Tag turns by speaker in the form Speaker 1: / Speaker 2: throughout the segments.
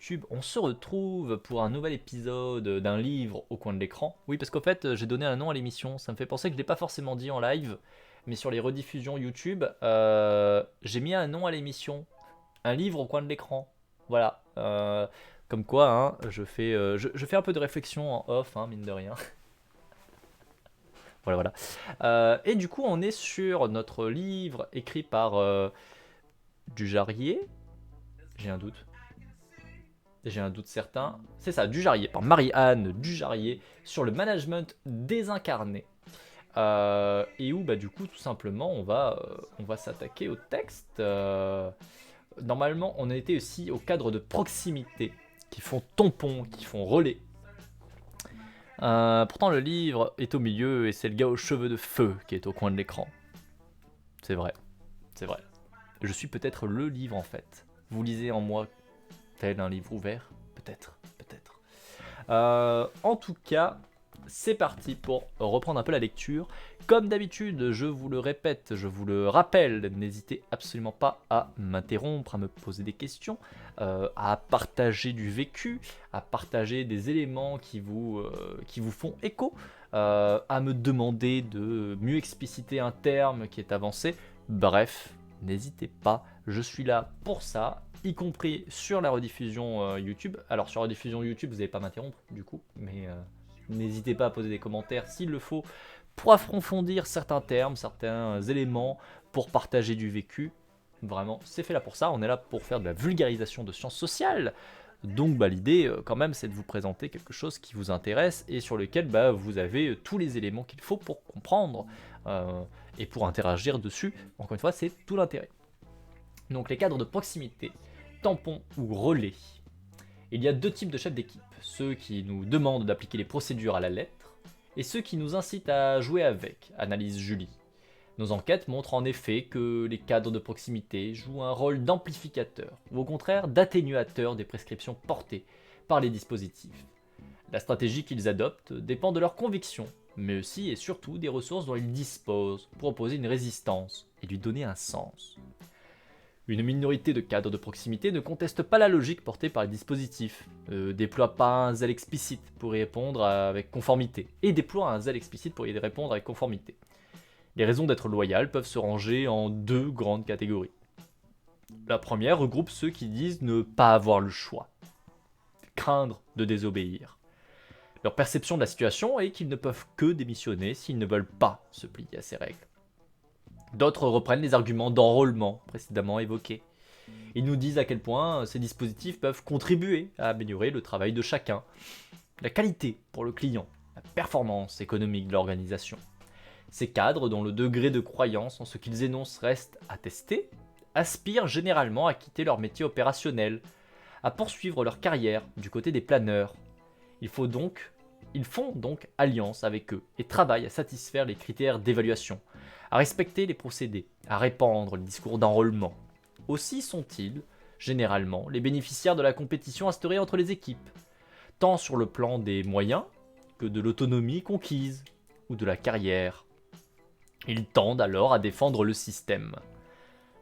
Speaker 1: YouTube, on se retrouve pour un nouvel épisode d'un livre au coin de l'écran. Oui, parce qu'en fait, j'ai donné un nom à l'émission, ça me fait penser que je ne l'ai pas forcément dit en live, mais sur les rediffusions YouTube, j'ai mis un nom à l'émission, un livre au coin de l'écran. Voilà. Comme quoi, hein, je fais un peu de réflexion en off, hein, mine de rien. Voilà, voilà. Et du coup, on est sur notre livre écrit par Dujarrier. J'ai un doute. J'ai un doute certain. C'est ça, Dujarrier, par Marie-Anne Dujarrier, sur le management désincarné. Et où, bah, du coup, tout simplement, on va s'attaquer au texte. Normalement, on a été aussi au cadre de proximité, qui font tampon, qui font relais. Pourtant, le livre est au milieu et c'est le gars aux cheveux de feu qui est au coin de l'écran. C'est vrai, c'est vrai. Je suis peut-être le livre en fait. Vous lisez en moi tel un livre ouvert. Peut-être, peut-être. En tout cas, c'est parti pour reprendre un peu la lecture. Comme d'habitude, je vous le répète, je vous le rappelle, n'hésitez absolument pas à m'interrompre, à me poser des questions, à partager du vécu, à partager des éléments qui vous font écho, à me demander de mieux expliciter un terme qui est avancé. Bref, n'hésitez pas, je suis là pour ça, y compris sur la rediffusion YouTube. Alors sur la rediffusion YouTube, vous n'allez pas m'interrompre du coup, mais n'hésitez pas à poser des commentaires s'il le faut pour approfondir certains termes, certains éléments, pour partager du vécu. Vraiment, c'est fait là pour ça, on est là pour faire de la vulgarisation de sciences sociales. Donc bah, l'idée quand même c'est de vous présenter quelque chose qui vous intéresse et sur lequel bah, vous avez tous les éléments qu'il faut pour comprendre et pour interagir dessus. Encore une fois, c'est tout l'intérêt. Donc les cadres de proximité, tampons ou relais. Il y a deux types de chefs d'équipe, ceux qui nous demandent d'appliquer les procédures à la lettre et ceux qui nous incitent à jouer avec, analyse Julie. Nos enquêtes montrent en effet que les cadres de proximité jouent un rôle d'amplificateur, ou au contraire d'atténuateur des prescriptions portées par les dispositifs. La stratégie qu'ils adoptent dépend de leurs convictions, mais aussi et surtout des ressources dont ils disposent pour opposer une résistance et lui donner un sens. Une minorité de cadres de proximité ne conteste pas la logique portée par les dispositifs, déploie pas un zèle explicite pour y répondre avec conformité, et déploie un zèle explicite pour y répondre avec conformité. Les raisons d'être loyal peuvent se ranger en deux grandes catégories. La première regroupe ceux qui disent ne pas avoir le choix, craindre de désobéir. Leur perception de la situation est qu'ils ne peuvent que démissionner s'ils ne veulent pas se plier à ces règles. D'autres reprennent les arguments d'enrôlement précédemment évoqués. Ils nous disent à quel point ces dispositifs peuvent contribuer à améliorer le travail de chacun, la qualité pour le client, la performance économique de l'organisation. Ces cadres, dont le degré de croyance en ce qu'ils énoncent reste à tester, aspirent généralement à quitter leur métier opérationnel, à poursuivre leur carrière du côté des planeurs. Ils font donc alliance avec eux et travaillent à satisfaire les critères d'évaluation, à respecter les procédés, à répandre les discours d'enrôlement. Aussi sont-ils, généralement, les bénéficiaires de la compétition instaurée entre les équipes, tant sur le plan des moyens que de l'autonomie conquise ou de la carrière. Ils tendent alors à défendre le système.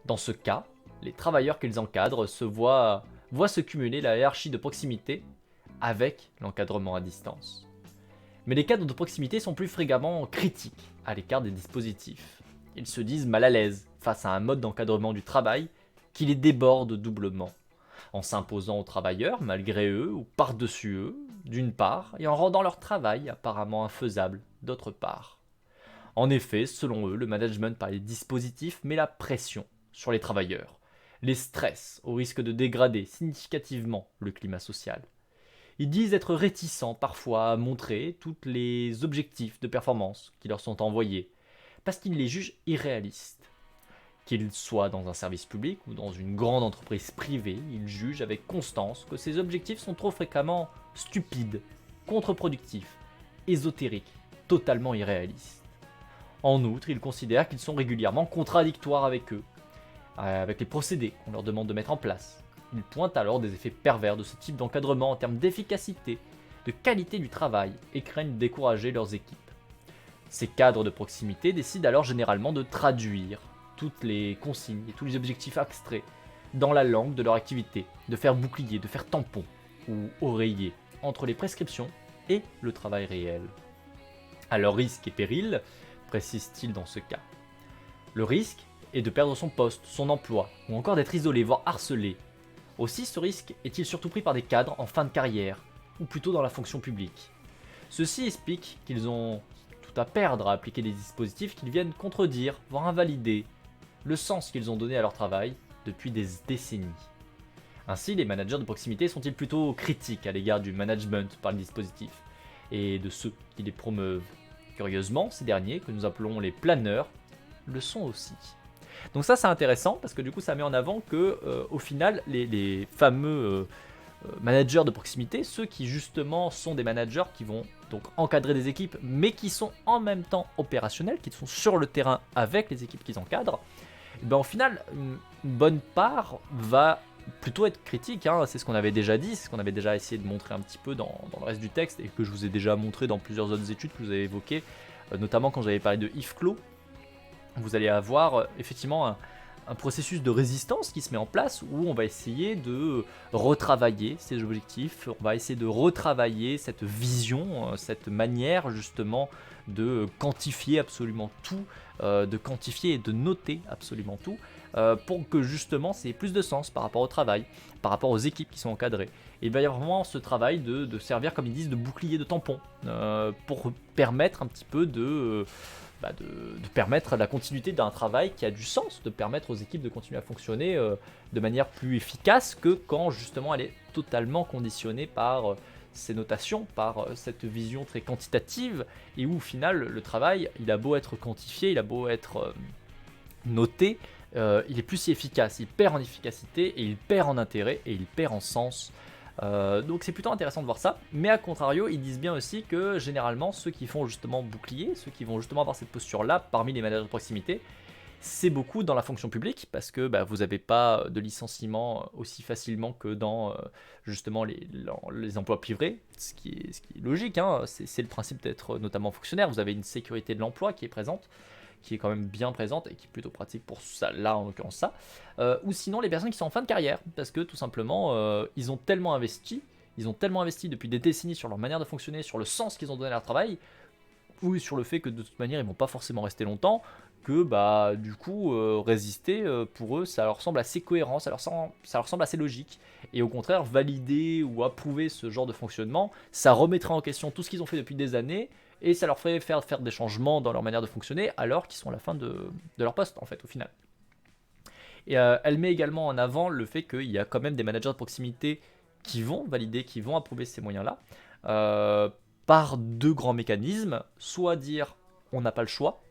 Speaker 1: Dans ce cas, les travailleurs qu'ils encadrent voient se cumuler la hiérarchie de proximité avec l'encadrement à distance. Mais les cadres de proximité sont plus fréquemment critiques à l'écart des dispositifs. Ils se disent mal à l'aise face à un mode d'encadrement du travail qui les déborde doublement, en s'imposant aux travailleurs malgré eux ou par-dessus eux, d'une part, et en rendant leur travail apparemment infaisable, d'autre part. En effet, selon eux, le management par les dispositifs met la pression sur les travailleurs, les stress au risque de dégrader significativement le climat social. Ils disent être réticents parfois à montrer tous les objectifs de performance qui leur sont envoyés, parce qu'ils les jugent irréalistes. Qu'ils soient dans un service public ou dans une grande entreprise privée, ils jugent avec constance que ces objectifs sont trop fréquemment stupides, contre-productifs, ésotériques, totalement irréalistes. En outre, ils considèrent qu'ils sont régulièrement contradictoires avec eux, avec les procédés qu'on leur demande de mettre en place. Ils pointent alors des effets pervers de ce type d'encadrement en termes d'efficacité, de qualité du travail et craignent décourager leurs équipes. Ces cadres de proximité décident alors généralement de traduire toutes les consignes et tous les objectifs abstraits dans la langue de leur activité, de faire bouclier, de faire tampon ou oreiller entre les prescriptions et le travail réel. Alors risque et péril, précise-t-il dans ce cas. Le risque est de perdre son poste, son emploi, ou encore d'être isolé, voire harcelé. Aussi ce risque est-il surtout pris par des cadres en fin de carrière, ou plutôt dans la fonction publique. Ceux-ci expliquent qu'ils ont tout à perdre à appliquer des dispositifs qu'ils viennent contredire, voire invalider, le sens qu'ils ont donné à leur travail depuis des décennies. Ainsi, les managers de proximité sont-ils plutôt critiques à l'égard du management par les dispositifs, et de ceux qui les promeuvent. Curieusement, ces derniers, que nous appelons les planeurs, le sont aussi. Donc ça c'est intéressant, parce que du coup ça met en avant que au final, les fameux managers de proximité, ceux qui justement sont des managers qui vont donc encadrer des équipes, mais qui sont en même temps opérationnels, qui sont sur le terrain avec les équipes qu'ils encadrent, et ben, au final, une bonne part va plutôt être critique, hein. C'est ce qu'on avait déjà dit, c'est ce qu'on avait déjà essayé de montrer un petit peu dans le reste du texte, et que je vous ai déjà montré dans plusieurs autres études que vous avez évoquées, notamment quand j'avais parlé de Yves Clos. Vous allez avoir effectivement un processus de résistance qui se met en place où on va essayer de retravailler ces objectifs, on va essayer de retravailler cette vision, cette manière justement de quantifier absolument tout, de quantifier et de noter absolument tout, pour que justement ça ait plus de sens par rapport au travail, par rapport aux équipes qui sont encadrées. Et il va y avoir vraiment ce travail de servir, comme ils disent, de bouclier de tampon, pour permettre un petit peu de permettre la continuité d'un travail qui a du sens, de permettre aux équipes de continuer à fonctionner de manière plus efficace que quand justement elle est totalement conditionnée par ces notations, par cette vision très quantitative, et où au final le travail, il a beau être quantifié, il a beau être noté, il est plus si efficace, il perd en efficacité, et il perd en intérêt, et il perd en sens. Donc c'est plutôt intéressant de voir ça, mais à contrario ils disent bien aussi que généralement ceux qui font justement bouclier, ceux qui vont justement avoir cette posture là parmi les managers de proximité, c'est beaucoup dans la fonction publique, parce que vous n'avez pas de licenciement aussi facilement que dans justement les emplois privés, ce qui est logique, hein. C'est le principe d'être notamment fonctionnaire, vous avez une sécurité de l'emploi qui est présente, qui est quand même bien présente et qui est plutôt pratique pour ça, là en l'occurrence ça, ou sinon les personnes qui sont en fin de carrière, parce que tout simplement ils ont tellement investi depuis des décennies sur leur manière de fonctionner, sur le sens qu'ils ont donné à leur travail, ou sur le fait que de toute manière ils vont pas forcément rester longtemps, que du coup résister pour eux ça leur semble assez cohérent, ça leur semble assez logique, et au contraire valider ou approuver ce genre de fonctionnement, ça remettra en question tout ce qu'ils ont fait depuis des années, et ça leur ferait faire des changements dans leur manière de fonctionner alors qu'ils sont à la fin de leur poste en fait au final. Et elle met également en avant le fait qu'il y a quand même des managers de proximité qui vont valider, qui vont approuver ces moyens-là, par deux grands mécanismes, soit dire on n'a pas le choix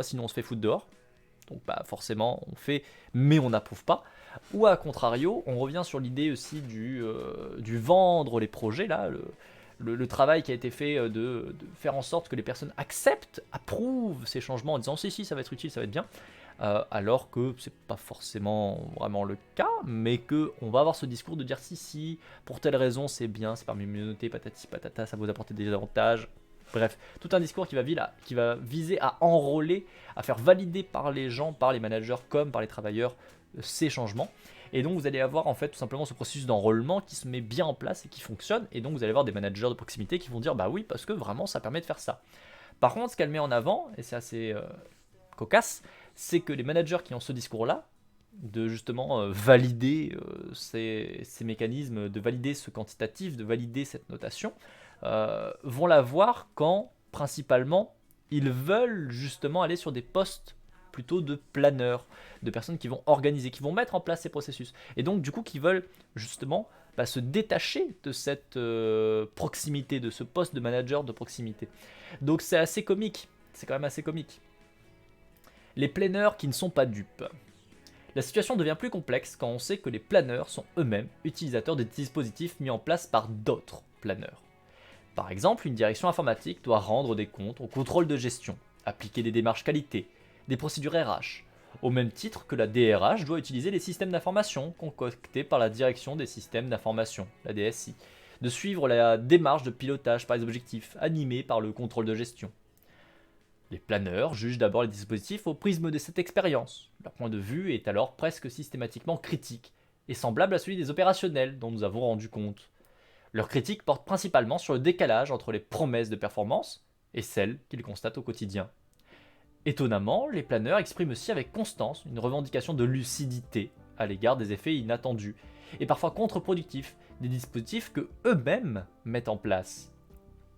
Speaker 1: sinon on se fait foutre dehors, donc forcément on fait mais on n'approuve pas, ou à contrario on revient sur l'idée aussi du vendre les projets là, le travail qui a été fait de faire en sorte que les personnes acceptent, approuvent ces changements en disant si ça va être utile, ça va être bien, alors que c'est pas forcément vraiment le cas, mais que on va avoir ce discours de dire si pour telle raison c'est bien, c'est parmi mieux noté, patati patata, ça va vous apporter des avantages. Bref, tout un discours qui va viser à enrôler, à faire valider par les gens, par les managers comme par les travailleurs, ces changements. Et donc vous allez avoir en fait tout simplement ce processus d'enrôlement qui se met bien en place et qui fonctionne, et donc vous allez avoir des managers de proximité qui vont dire bah oui parce que vraiment ça permet de faire ça. Par contre ce qu'elle met en avant, et c'est assez cocasse, c'est que les managers qui ont ce discours là, de justement valider ces mécanismes, de valider ce quantitatif, de valider cette notation, vont la voir quand principalement ils veulent justement aller sur des postes plutôt de planeurs, de personnes qui vont organiser, qui vont mettre en place ces processus, et donc du coup qui veulent justement se détacher de cette proximité, de ce poste de manager de proximité. Donc c'est assez comique, c'est quand même assez comique. Les planeurs qui ne sont pas dupes. La situation devient plus complexe quand on sait que les planeurs sont eux-mêmes utilisateurs des dispositifs mis en place par d'autres planeurs. Par exemple, une direction informatique doit rendre des comptes au contrôle de gestion, appliquer des démarches qualité, des procédures RH, au même titre que la DRH doit utiliser les systèmes d'information concoctés par la direction des systèmes d'information, la DSI, de suivre la démarche de pilotage par les objectifs animés par le contrôle de gestion. Les planeurs jugent d'abord les dispositifs au prisme de cette expérience. Leur point de vue est alors presque systématiquement critique, et semblable à celui des opérationnels dont nous avons rendu compte. Leur critique porte principalement sur le décalage entre les promesses de performance et celles qu'ils constatent au quotidien. Étonnamment, les planeurs expriment aussi avec constance une revendication de lucidité à l'égard des effets inattendus, et parfois contre-productifs, des dispositifs que eux-mêmes mettent en place.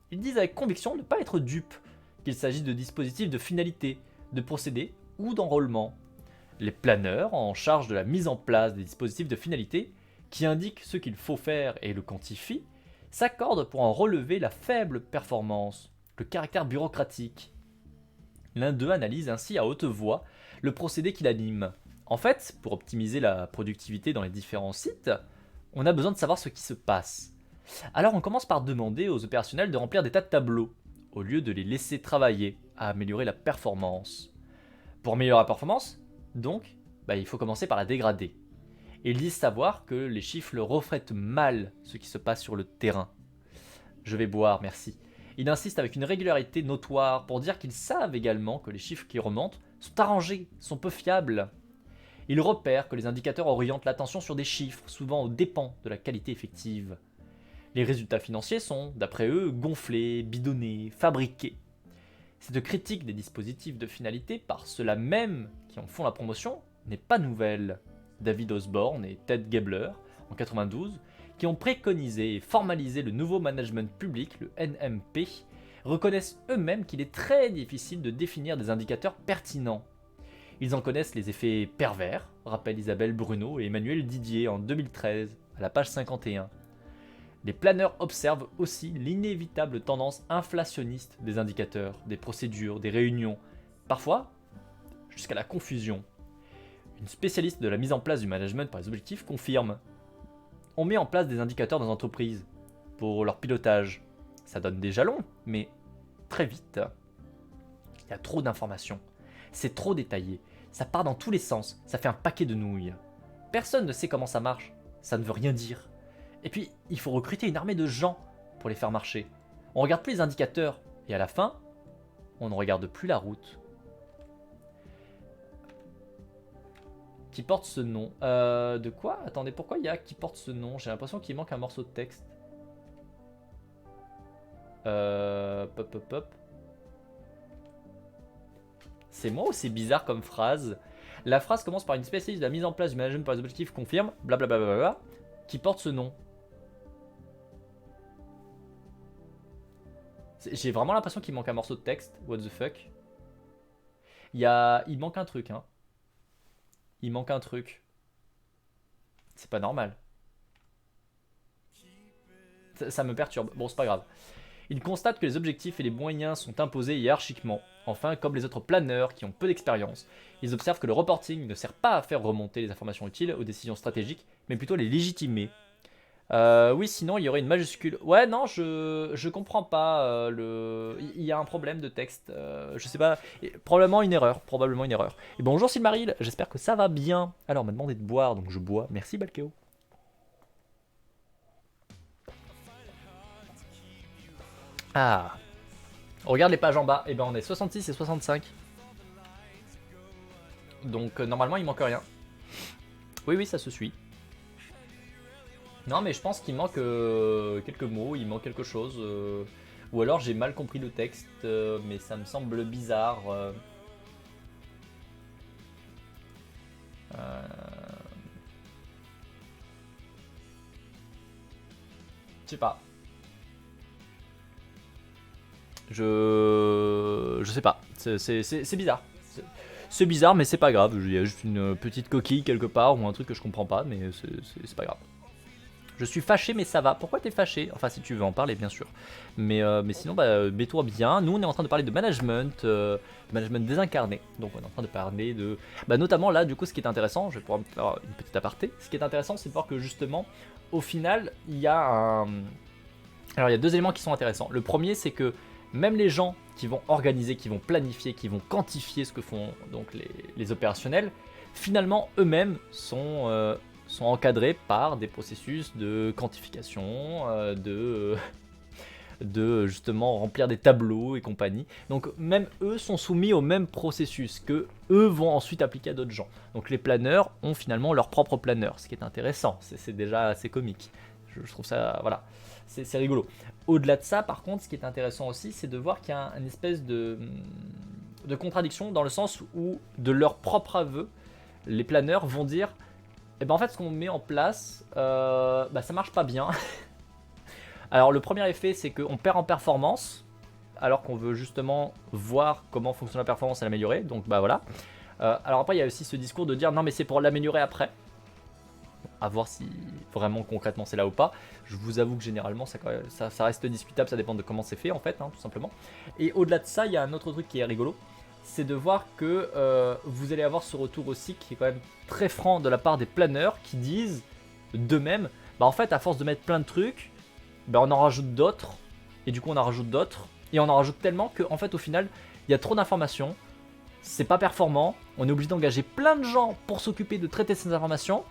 Speaker 1: Ils disent avec conviction ne pas être dupes, qu'il s'agisse de dispositifs de finalité, de procédés ou d'enrôlement. Les planeurs, en charge de la mise en place des dispositifs de finalité, qui indiquent ce qu'il faut faire et le quantifient, s'accordent pour en relever la faible performance, le caractère bureaucratique. L'un d'eux analyse ainsi à haute voix le procédé qui l'anime. En fait, pour optimiser la productivité dans les différents sites, on a besoin de savoir ce qui se passe. Alors on commence par demander aux opérationnels de remplir des tas de tableaux, au lieu de les laisser travailler à améliorer la performance. Pour améliorer la performance, donc, il faut commencer par la dégrader. Et ils disent savoir que les chiffres reflètent mal ce qui se passe sur le terrain. Je vais boire, merci. Ils insistent avec une régularité notoire pour dire qu'ils savent également que les chiffres qui remontent sont arrangés, sont peu fiables. Ils repèrent que les indicateurs orientent l'attention sur des chiffres, souvent aux dépens de la qualité effective. Les résultats financiers sont, d'après eux, gonflés, bidonnés, fabriqués. Cette critique des dispositifs de finalité par ceux-là même qui en font la promotion n'est pas nouvelle. David Osborne et Ted Gebler, en 1992, qui ont préconisé et formalisé le nouveau management public, le NMP, reconnaissent eux-mêmes qu'il est très difficile de définir des indicateurs pertinents. Ils en connaissent les effets pervers, rappellent Isabelle Bruno et Emmanuel Didier en 2013, à la page 51. Les planeurs observent aussi l'inévitable tendance inflationniste des indicateurs, des procédures, des réunions, parfois jusqu'à la confusion. Une spécialiste de la mise en place du management par les objectifs confirme: on met en place des indicateurs dans les entreprises pour leur pilotage. Ça donne des jalons, mais très vite, il y a trop d'informations. C'est trop détaillé. Ça part dans tous les sens. Ça fait un paquet de nouilles. Personne ne sait comment ça marche. Ça ne veut rien dire. Et puis, il faut recruter une armée de gens pour les faire marcher. On regarde plus les indicateurs. Et à la fin, on ne regarde plus la route. Qui porte ce nom. De quoi? Attendez, pourquoi il y a qui porte ce nom? J'ai l'impression qu'il manque un morceau de texte. Pop. C'est moi ou c'est bizarre comme phrase? La phrase commence par une spécialiste de la mise en place du management par les objectifs confirme, blablabla, qui porte ce nom. J'ai vraiment l'impression qu'il manque un morceau de texte. What the fuck? Il manque un truc, hein. Il manque un truc. C'est pas normal. Ça me perturbe. Bon, c'est pas grave. Il constate que les objectifs et les moyens sont imposés hiérarchiquement. Enfin, comme les autres planeurs qui ont peu d'expérience, ils observent que le reporting ne sert pas à faire remonter les informations utiles aux décisions stratégiques, mais plutôt à les légitimer. Oui, sinon il y aurait une majuscule. Ouais, non, je comprends pas. Il y a un problème de texte. Je sais pas. Probablement une erreur. Et bonjour Silmaril, j'espère que ça va bien. Alors, on m'a demandé de boire, donc je bois. Merci Balkeo. Ah, on regarde les pages en bas. Et ben on est 66 et 65. Donc normalement il manque rien. Oui, ça se suit. Non, mais je pense qu'il manque quelques mots, il manque quelque chose. Ou alors j'ai mal compris le texte, mais ça me semble bizarre. Je sais pas. Je sais pas. C'est bizarre. C'est bizarre, mais c'est pas grave. Il y a juste une petite coquille quelque part ou un truc que je comprends pas, mais c'est pas grave. Je suis fâché, mais ça va. Pourquoi t'es fâché? Enfin, si tu veux en parler, bien sûr. Mais sinon, mets-toi bien. Nous, on est en train de parler de management désincarné. Donc, on est en train de parler de... notamment, là, du coup, ce qui est intéressant, je vais pouvoir me faire une petite aparté. Ce qui est intéressant, c'est de voir que, justement, au final, il y a un... Alors, il y a deux éléments qui sont intéressants. Le premier, c'est que même les gens qui vont organiser, qui vont planifier, qui vont quantifier ce que font donc les opérationnels, finalement, eux-mêmes sont encadrés par des processus de quantification, de justement remplir des tableaux et compagnie. Donc même eux sont soumis au même processus que eux vont ensuite appliquer à d'autres gens. Donc les planeurs ont finalement leur propre planeur, ce qui est intéressant, c'est déjà assez comique. Je trouve ça, voilà, c'est rigolo. Au-delà de ça, par contre, ce qui est intéressant aussi, c'est de voir qu'il y a une espèce de contradiction dans le sens où, de leur propre aveu, les planeurs vont dire eh ben en fait, ce qu'on met en place, ça marche pas bien. Alors, le premier effet, c'est qu'on perd en performance, alors qu'on veut justement voir comment fonctionne la performance et l'améliorer. Donc, bah voilà. Alors, après, il y a aussi ce discours de dire non, mais c'est pour l'améliorer après. À voir si vraiment concrètement c'est là ou pas. Je vous avoue que généralement ça reste discutable, ça dépend de comment c'est fait en fait, hein, tout simplement. Et au-delà de ça, il y a un autre truc qui est rigolo, c'est de voir que vous allez avoir ce retour aussi qui est quand même très franc de la part des planeurs qui disent d'eux-mêmes, bah en fait à force de mettre plein de trucs, bah on en rajoute d'autres, et du coup on en rajoute d'autres, et on en rajoute tellement que en fait au final il y a trop d'informations, c'est pas performant, on est obligé d'engager plein de gens pour s'occuper de traiter ces informations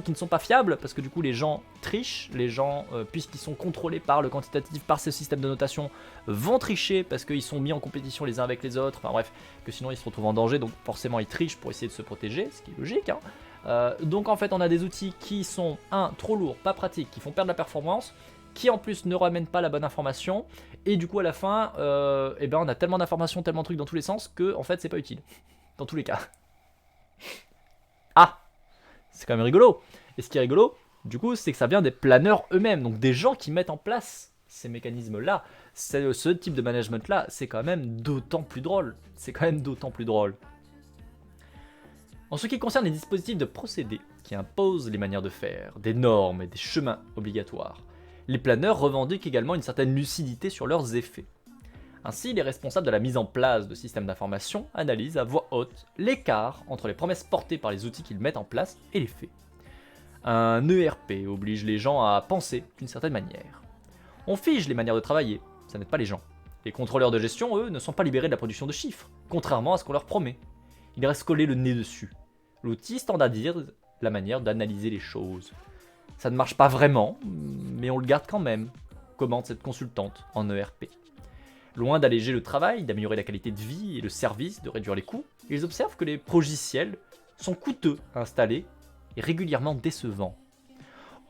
Speaker 1: qui ne sont pas fiables, parce que du coup les gens trichent, les gens, puisqu'ils sont contrôlés par le quantitatif, par ce système de notation, vont tricher parce qu'ils sont mis en compétition les uns avec les autres, enfin bref, que sinon ils se retrouvent en danger, donc forcément ils trichent pour essayer de se protéger, ce qui est logique, hein. Donc en fait on a des outils qui sont, trop lourds, pas pratiques, qui font perdre la performance, qui en plus ne ramènent pas la bonne information, et du coup à la fin, on a tellement d'informations, tellement de trucs dans tous les sens, que en fait c'est pas utile, dans tous les cas. Ah, c'est quand même rigolo. Et ce qui est rigolo, du coup, c'est que ça vient des planeurs eux-mêmes, donc des gens qui mettent en place ces mécanismes-là, ce type de management-là, c'est quand même d'autant plus drôle. C'est quand même d'autant plus drôle. En ce qui concerne les dispositifs de procédés, qui imposent les manières de faire, des normes et des chemins obligatoires, les planeurs revendiquent également une certaine lucidité sur leurs effets. Ainsi, les responsables de la mise en place de systèmes d'information analysent à voix haute l'écart entre les promesses portées par les outils qu'ils mettent en place et les faits. Un ERP oblige les gens à penser d'une certaine manière. On fige les manières de travailler, ça n'aide pas les gens. Les contrôleurs de gestion, eux, ne sont pas libérés de la production de chiffres, contrairement à ce qu'on leur promet. Ils restent collés le nez dessus. L'outil standardise la manière d'analyser les choses. Ça ne marche pas vraiment, mais on le garde quand même, commente cette consultante en ERP. Loin d'alléger le travail, d'améliorer la qualité de vie et le service, de réduire les coûts, ils observent que les progiciels sont coûteux à installer et régulièrement décevants.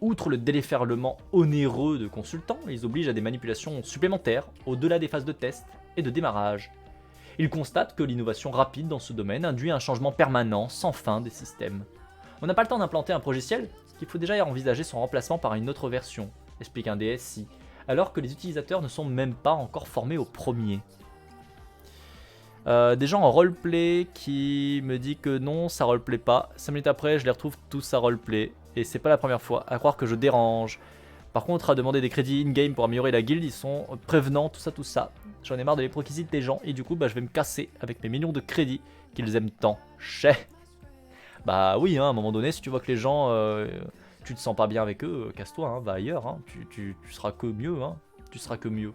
Speaker 1: Outre le déferlement onéreux de consultants, ils obligent à des manipulations supplémentaires au-delà des phases de test et de démarrage. Ils constatent que l'innovation rapide dans ce domaine induit un changement permanent sans fin des systèmes. On n'a pas le temps d'implanter un progiciel, qu'il faut déjà envisager son remplacement par une autre version, explique un DSI, alors que les utilisateurs ne sont même pas encore formés au premier. Des gens en roleplay qui me disent que non, ça roleplay pas. 5 minutes après, je les retrouve tous à roleplay. Et c'est pas la première fois, à croire que je dérange. Par contre, à demander des crédits in-game pour améliorer la guilde, ils sont prévenants, tout ça. J'en ai marre de l'hypocrisie des gens, et du coup, je vais me casser avec mes millions de crédits qu'ils aiment tant. Chais. Bah oui, hein, à un moment donné, si tu vois que les gens... tu te sens pas bien avec eux, casse-toi, hein, va ailleurs, hein, tu seras que mieux, hein, tu seras que mieux.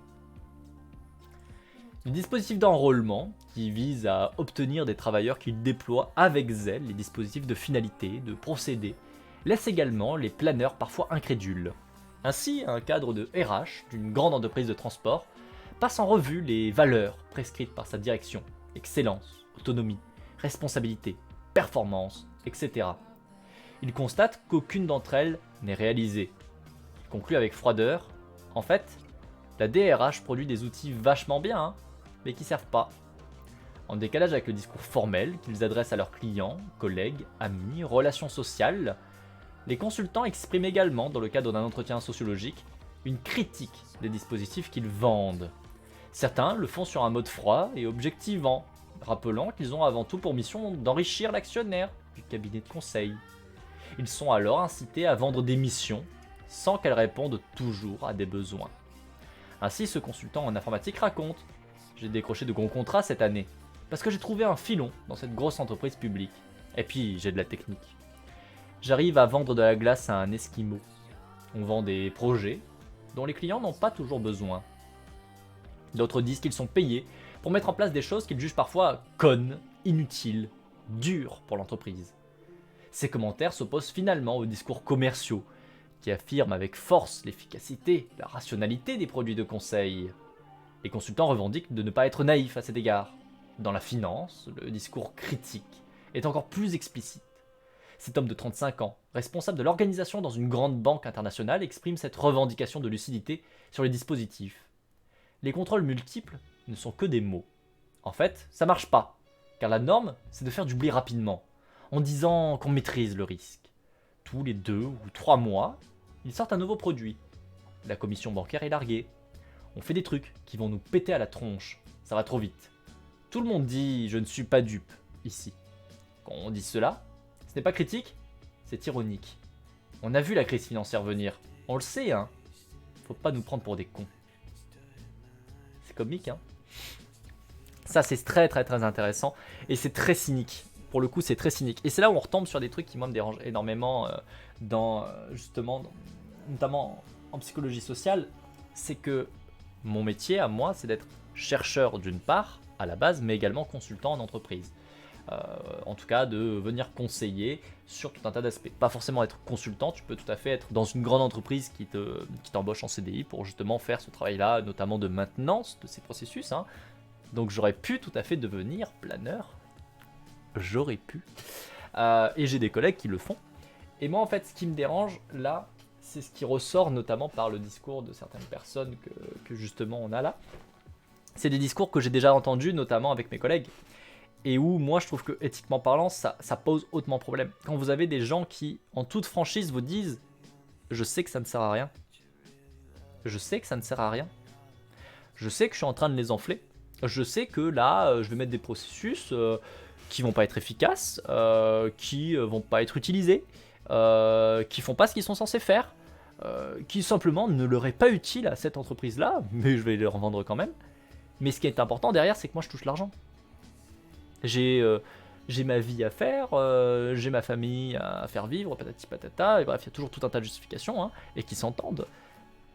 Speaker 1: Les dispositifs d'enrôlement, qui visent à obtenir des travailleurs qui déploient avec zèle les dispositifs de finalité, de procédés, laissent également les planeurs parfois incrédules. Ainsi, un cadre de RH d'une grande entreprise de transport passe en revue les valeurs prescrites par sa direction, excellence, autonomie, responsabilité, performance, etc. Il constate qu'aucune d'entre elles n'est réalisée. Il conclut avec froideur, en fait, la DRH produit des outils vachement bien, hein, mais qui servent pas. En décalage avec le discours formel qu'ils adressent à leurs clients, collègues, amis, relations sociales, les consultants expriment également, dans le cadre d'un entretien sociologique, une critique des dispositifs qu'ils vendent. Certains le font sur un mode froid et objectivant, rappelant qu'ils ont avant tout pour mission d'enrichir l'actionnaire du cabinet de conseil. Ils sont alors incités à vendre des missions sans qu'elles répondent toujours à des besoins. Ainsi, ce consultant en informatique raconte « J'ai décroché de gros contrats cette année parce que j'ai trouvé un filon dans cette grosse entreprise publique. Et puis, j'ai de la technique. J'arrive à vendre de la glace à un esquimau. On vend des projets dont les clients n'ont pas toujours besoin. D'autres disent qu'ils sont payés pour mettre en place des choses qu'ils jugent parfois connes, inutiles, dures pour l'entreprise. » Ces commentaires s'opposent finalement aux discours commerciaux qui affirme avec force l'efficacité, la rationalité des produits de conseil. Les consultants revendiquent de ne pas être naïfs à cet égard. Dans la finance, le discours critique est encore plus explicite. Cet homme de 35 ans, responsable de l'organisation dans une grande banque internationale, exprime cette revendication de lucidité sur les dispositifs. Les contrôles multiples ne sont que des mots. En fait, ça marche pas, car la norme, c'est de faire du blé rapidement, en disant qu'on maîtrise le risque. Tous les 2 ou 3 mois, ils sortent un nouveau produit. La commission bancaire est larguée. On fait des trucs qui vont nous péter à la tronche. Ça va trop vite. Tout le monde dit « je ne suis pas dupe » ici. Quand on dit cela, ce n'est pas critique, c'est ironique. On a vu la crise financière venir. On le sait, hein. Faut pas nous prendre pour des cons. C'est comique, hein. Ça, c'est très très très intéressant. Et c'est très cynique. Pour le coup, c'est très cynique. Et c'est là où on retombe sur des trucs qui, moi, me dérangent énormément justement, notamment en psychologie sociale. C'est que mon métier, à moi, c'est d'être chercheur d'une part, à la base, mais également consultant en entreprise. En tout cas, de venir conseiller sur tout un tas d'aspects. Pas forcément être consultant, tu peux tout à fait être dans une grande entreprise qui t'embauche en CDI pour justement faire ce travail-là, notamment de maintenance de ces processus. Hein. Donc j'aurais pu tout à fait devenir planeur. J'aurais pu. Et j'ai des collègues qui le font. Et moi, en fait, ce qui me dérange, là, c'est ce qui ressort notamment par le discours de certaines personnes que justement on a là. C'est des discours que j'ai déjà entendus, notamment avec mes collègues. Et où moi je trouve que éthiquement parlant ça pose hautement problème. Quand vous avez des gens qui en toute franchise vous disent je sais que ça ne sert à rien. Je sais que ça ne sert à rien. Je sais que je suis en train de les enfler. Je sais que là je vais mettre des processus qui vont pas être efficaces, qui vont pas être utilisés, qui font pas ce qu'ils sont censés faire, qui simplement ne leur est pas utile à cette entreprise là, mais je vais les revendre quand même. Mais ce qui est important derrière c'est que moi je touche l'argent. J'ai ma vie à faire, j'ai ma famille à faire vivre, patati patata, et bref, il y a toujours tout un tas de justifications, hein, et qui s'entendent.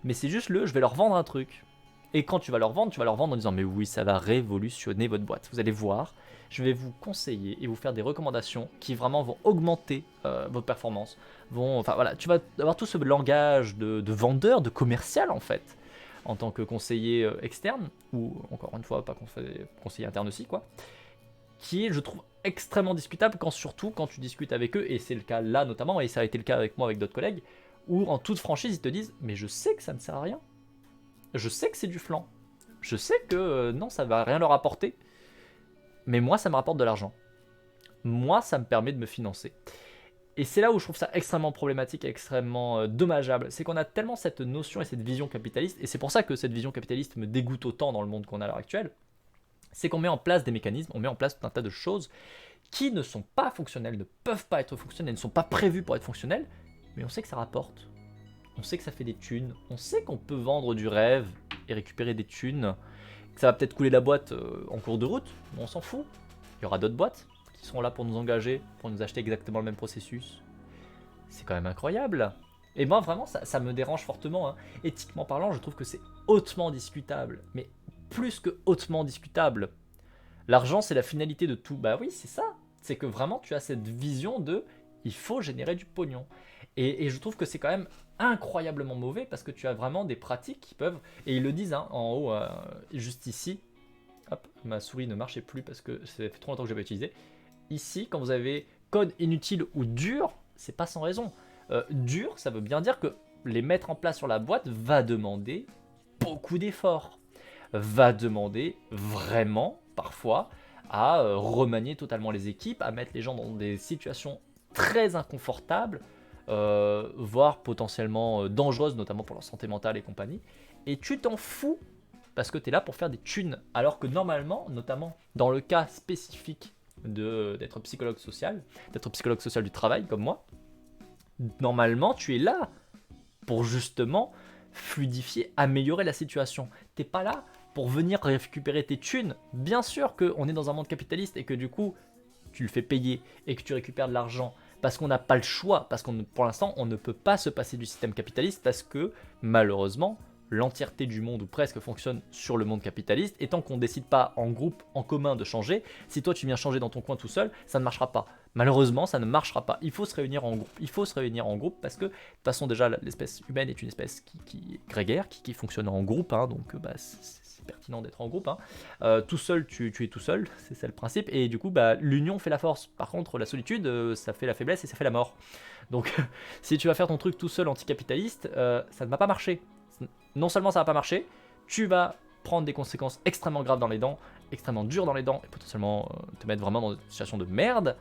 Speaker 1: Mais c'est juste je vais leur vendre un truc. Et quand tu vas leur vendre en disant mais oui, ça va révolutionner votre boîte. Vous allez voir, je vais vous conseiller et vous faire des recommandations qui vraiment vont augmenter vos performances. Enfin voilà, tu vas avoir tout ce langage de vendeur, de commercial en fait, en tant que conseiller externe, ou encore une fois, pas conseiller interne aussi, quoi. Qui est, je trouve, extrêmement discutable, surtout quand tu discutes avec eux, et c'est le cas là notamment, et ça a été le cas avec moi avec d'autres collègues, où en toute franchise ils te disent mais je sais que ça ne sert à rien, je sais que c'est du flan, je sais que non ça va rien leur apporter, mais moi ça me rapporte de l'argent, moi ça me permet de me financer. Et c'est là où je trouve ça extrêmement problématique et extrêmement dommageable, c'est qu'on a tellement cette notion et cette vision capitaliste, et c'est pour ça que cette vision capitaliste me dégoûte autant dans le monde qu'on a à l'heure actuelle. C'est qu'on met en place des mécanismes, on met en place tout un tas de choses qui ne sont pas fonctionnelles, ne peuvent pas être fonctionnelles, ne sont pas prévues pour être fonctionnelles, mais on sait que ça rapporte, on sait que ça fait des thunes, on sait qu'on peut vendre du rêve et récupérer des thunes, que ça va peut-être couler la boîte en cours de route, mais on s'en fout. Il y aura d'autres boîtes qui seront là pour nous engager, pour nous acheter exactement le même processus. C'est quand même incroyable. Et moi vraiment ça me dérange fortement. Hein. Éthiquement parlant, je trouve que c'est hautement discutable, mais plus que hautement discutable. L'argent, c'est la finalité de tout. Bah oui, c'est ça. C'est que vraiment, tu as cette vision de il faut générer du pognon. Et je trouve que c'est quand même incroyablement mauvais parce que tu as vraiment des pratiques qui peuvent. Et ils le disent hein, en haut, juste ici. Hop, ma souris ne marchait plus parce que ça fait trop longtemps que je n'avais pas utilisé. Ici, quand vous avez code inutile ou dur, c'est pas sans raison. Dur, ça veut bien dire que les mettre en place sur la boîte va demander beaucoup d'efforts. Va demander vraiment, parfois, à remanier totalement les équipes, à mettre les gens dans des situations très inconfortables, voire potentiellement dangereuses, notamment pour leur santé mentale et compagnie. Et tu t'en fous parce que tu es là pour faire des thunes. Alors que normalement, notamment dans le cas spécifique d'être psychologue social du travail comme moi, normalement tu es là pour justement fluidifier, améliorer la situation. T'es pas là pour venir récupérer tes thunes. Bien sûr qu'on est dans un monde capitaliste et que du coup, tu le fais payer et que tu récupères de l'argent parce qu'on n'a pas le choix, parce qu'on pour l'instant, on ne peut pas se passer du système capitaliste parce que malheureusement, l'entièreté du monde ou presque fonctionne sur le monde capitaliste, et tant qu'on ne décide pas en groupe, en commun de changer, si toi tu viens changer dans ton coin tout seul, ça ne marchera pas. Malheureusement, ça ne marchera pas. Il faut se réunir en groupe. Il faut se réunir en groupe parce que de toute façon déjà l'espèce humaine est une espèce qui est grégaire, qui fonctionne en groupe, hein, donc c'est pertinent d'être en groupe. Hein. Tout seul, tu es tout seul, c'est ça le principe, et du coup l'union fait la force. Par contre, la solitude, ça fait la faiblesse et ça fait la mort. Donc si tu vas faire ton truc tout seul anticapitaliste, ça ne va pas marcher. Non seulement ça va pas marcher, tu vas prendre des conséquences extrêmement graves dans les dents, extrêmement dures dans les dents, et potentiellement te mettre vraiment dans une situation de merde.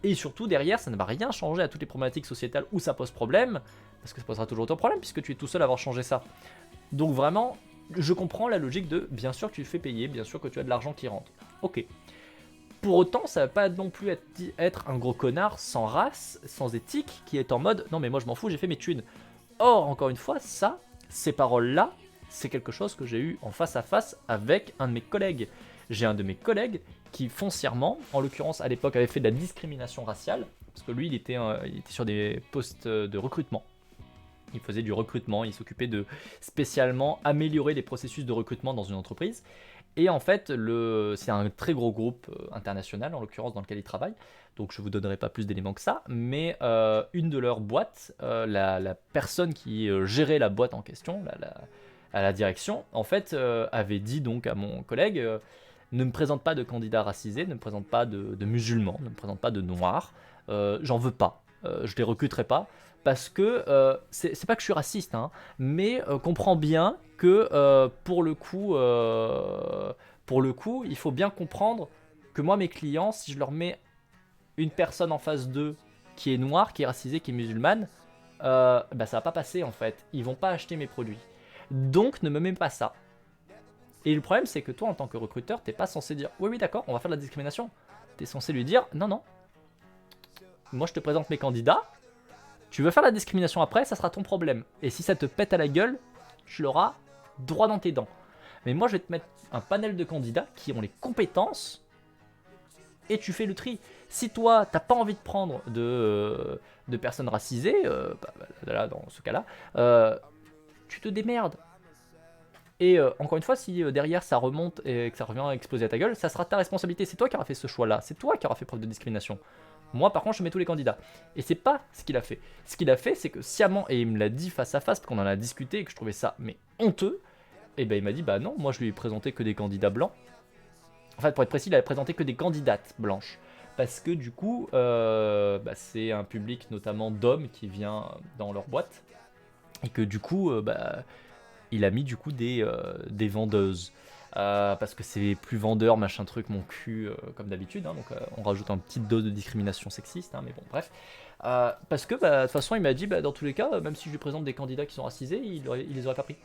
Speaker 1: Et surtout, derrière, ça ne va rien changer à toutes les problématiques sociétales où ça pose problème, parce que ça posera toujours autant de problème, puisque tu es tout seul à avoir changé ça. Donc vraiment, je comprends la logique de, bien sûr que tu te fais payer, bien sûr que tu as de l'argent qui rentre. Ok. Pour autant, ça va pas non plus être un gros connard sans race, sans éthique, qui est en mode, non mais moi je m'en fous, j'ai fait mes thunes. Or, encore une fois, ces paroles-là, c'est quelque chose que j'ai eu en face à face avec un de mes collègues. J'ai un de mes collègues qui foncièrement, en l'occurrence à l'époque, avait fait de la discrimination raciale, parce que lui il était sur des postes de recrutement. Il faisait du recrutement, il s'occupait de spécialement améliorer les processus de recrutement dans une entreprise. Et en fait, c'est un très gros groupe international, en l'occurrence dans lequel il travaille, donc je ne vous donnerai pas plus d'éléments que ça, mais une de leurs boîtes, la personne qui gérait la boîte en question, à la direction, en fait, avait dit donc à mon collègue, ne me présente pas de candidats racisés, ne me présente pas de musulmans, ne me présente pas de noirs, j'en veux pas, je les recruterai pas, parce que c'est pas que je suis raciste, hein, mais comprends bien que pour le coup, il faut bien comprendre que moi, mes clients, si je leur mets une personne en face d'eux qui est noire, qui est racisée, qui est musulmane, ça va pas passer en fait. Ils vont pas acheter mes produits. Donc ne me mets pas ça. Et le problème, c'est que toi, en tant que recruteur, t'es pas censé dire oui, d'accord, on va faire de la discrimination. T'es censé lui dire non, moi je te présente mes candidats. Tu veux faire la discrimination après, ça sera ton problème. Et si ça te pète à la gueule, tu l'auras droit dans tes dents. Mais moi, je vais te mettre un panel de candidats qui ont les compétences et tu fais le tri. Si toi, t'as pas envie de prendre de personnes racisées, là, dans ce cas-là, tu te démerdes. Et encore une fois, si derrière ça remonte et que ça revient à exploser à ta gueule, ça sera ta responsabilité. C'est toi qui auras fait ce choix-là. C'est toi qui auras fait preuve de discrimination. Moi, par contre, je mets tous les candidats. Et c'est pas ce qu'il a fait. Ce qu'il a fait, c'est que sciemment, et il me l'a dit face à face, parce qu'on en a discuté et que je trouvais ça mais honteux, et il m'a dit, non, moi je lui ai présenté que des candidats blancs. En fait, pour être précis, il avait présenté que des candidates blanches. Parce que du coup, c'est un public notamment d'hommes qui vient dans leur boîte. Et que du coup, il a mis du coup des vendeuses. Parce que c'est plus vendeur, machin truc, mon cul, comme d'habitude. Hein, donc on rajoute une petite dose de discrimination sexiste, hein, mais bon, bref. Parce que de toute façon, il m'a dit, dans tous les cas, même si je lui présente des candidats qui sont racisés, il les aurait pas pris.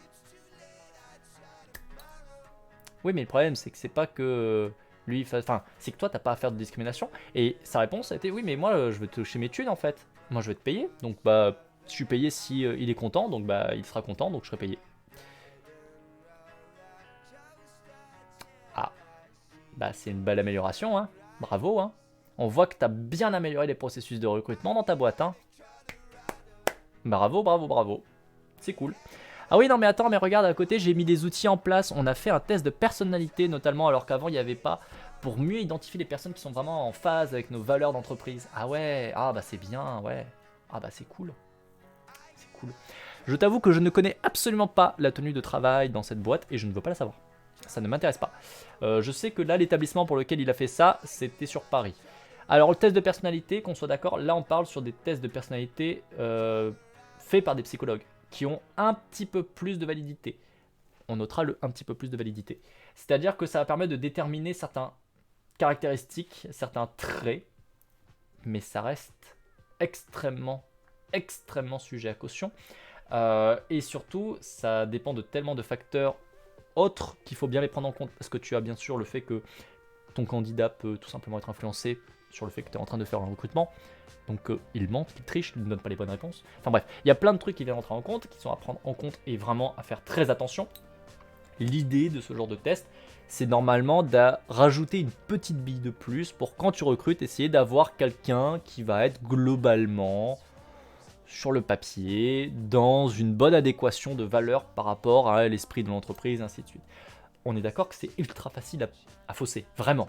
Speaker 1: Oui, mais le problème, c'est que c'est pas que lui, c'est que toi, t'as pas à faire de discrimination. Et sa réponse a été, oui, mais moi, je veux toucher mes thunes en fait. Moi, je vais te payer. Donc, je suis payé si il est content. Donc, il sera content. Donc, je serai payé. C'est une belle amélioration, hein. Bravo, hein. On voit que tu as bien amélioré les processus de recrutement dans ta boîte, hein. Bravo. C'est cool. Ah oui, non, mais attends, mais regarde, à côté, j'ai mis des outils en place. On a fait un test de personnalité, notamment, alors qu'avant, il n'y avait pas, pour mieux identifier les personnes qui sont vraiment en phase avec nos valeurs d'entreprise. Ah ouais, c'est bien, ouais. C'est cool. C'est cool. Je t'avoue que je ne connais absolument pas la tenue de travail dans cette boîte et je ne veux pas la savoir. Ça ne m'intéresse pas. Je sais que là, l'établissement pour lequel il a fait ça, c'était sur Paris. Alors, le test de personnalité, qu'on soit d'accord, là, on parle sur des tests de personnalité faits par des psychologues qui ont un petit peu plus de validité. On notera le un petit peu plus de validité. C'est-à-dire que ça va permettre de déterminer certaines caractéristiques, certains traits, mais ça reste extrêmement sujet à caution. Et surtout, ça dépend de tellement de facteurs autres qu'il faut bien les prendre en compte, parce que tu as bien sûr le fait que ton candidat peut tout simplement être influencé sur le fait que tu es en train de faire un recrutement, donc il ment, il triche, il ne donne pas les bonnes réponses. Enfin bref, il y a plein de trucs qui viennent rentrer en compte, qui sont à prendre en compte et vraiment à faire très attention. L'idée de ce genre de test, c'est normalement de rajouter une petite bille de plus pour quand tu recrutes, essayer d'avoir quelqu'un qui va être globalement sur le papier, dans une bonne adéquation de valeur par rapport à l'esprit de l'entreprise, ainsi de suite. On est d'accord que c'est ultra facile à fausser, vraiment,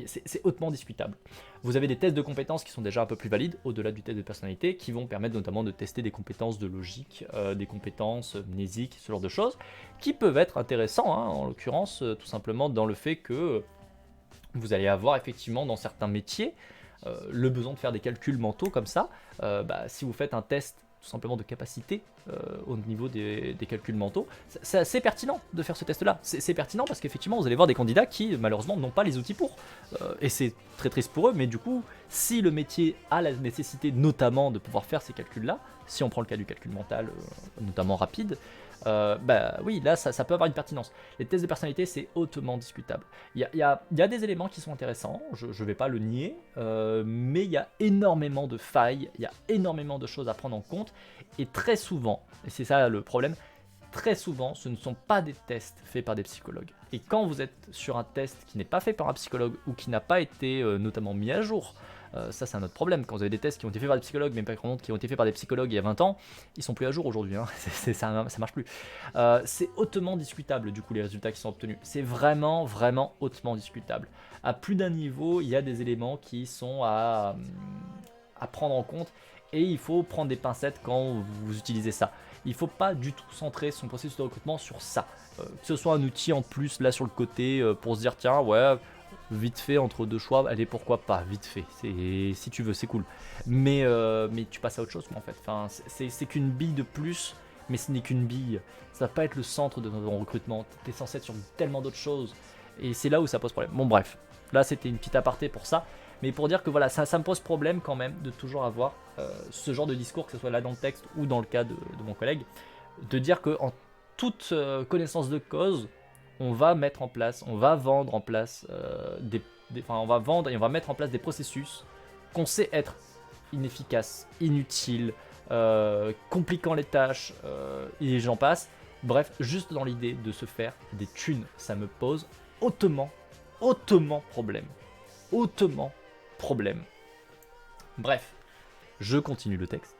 Speaker 1: c'est hautement discutable. Vous avez des tests de compétences qui sont déjà un peu plus valides, au-delà du test de personnalité, qui vont permettre notamment de tester des compétences de logique, des compétences mnésiques, ce genre de choses, qui peuvent être intéressants, hein, en l'occurrence, tout simplement dans le fait que vous allez avoir effectivement dans certains métiers, le besoin de faire des calculs mentaux comme ça. Si vous faites un test tout simplement de capacité au niveau des calculs mentaux, c'est assez pertinent de faire ce test-là. C'est pertinent parce qu'effectivement, vous allez voir des candidats qui, malheureusement, n'ont pas les outils pour. Et c'est très triste pour eux, mais du coup, si le métier a la nécessité notamment de pouvoir faire ces calculs-là, si on prend le cas du calcul mental, notamment rapide, oui, là, ça peut avoir une pertinence. Les tests de personnalité, c'est hautement discutable. Il y a des éléments qui sont intéressants, je ne vais pas le nier, mais il y a énormément de failles, il y a énormément de choses à prendre en compte, et très souvent, et c'est ça le problème, très souvent, ce ne sont pas des tests faits par des psychologues. Et quand vous êtes sur un test qui n'est pas fait par un psychologue, ou qui n'a pas été notamment mis à jour, ça c'est un autre problème. Quand vous avez des tests qui ont été faits par des psychologues, mais par contre qui ont été faits par des psychologues il y a 20 ans, ils sont plus à jour aujourd'hui, hein. Ça marche plus. C'est hautement discutable du coup les résultats qui sont obtenus. C'est vraiment hautement discutable. À plus d'un niveau, il y a des éléments qui sont à prendre en compte, et il faut prendre des pincettes quand vous utilisez ça. Il ne faut pas du tout centrer son processus de recrutement sur ça. Que ce soit un outil en plus là sur le côté pour se dire tiens ouais, vite fait entre deux choix, allez pourquoi pas, vite fait, si tu veux c'est cool. Mais tu passes à autre chose en fait, enfin, c'est qu'une bille de plus, mais ce n'est qu'une bille. Ça va pas être le centre de ton recrutement, tu es censé être sur tellement d'autres choses, et c'est là où ça pose problème. Bon bref, là c'était une petite aparté pour ça, mais pour dire que voilà, ça me pose problème quand même de toujours avoir ce genre de discours, que ce soit là dans le texte ou dans le cas de mon collègue, de dire qu'en toute connaissance de cause, on va mettre en place, on va vendre en place on va vendre et on va mettre en place des processus qu'on sait être inefficaces, inutiles, compliquant les tâches, et j'en passe. Bref, juste dans l'idée de se faire des thunes, ça me pose hautement problème. Hautement problème. Bref, je continue le texte.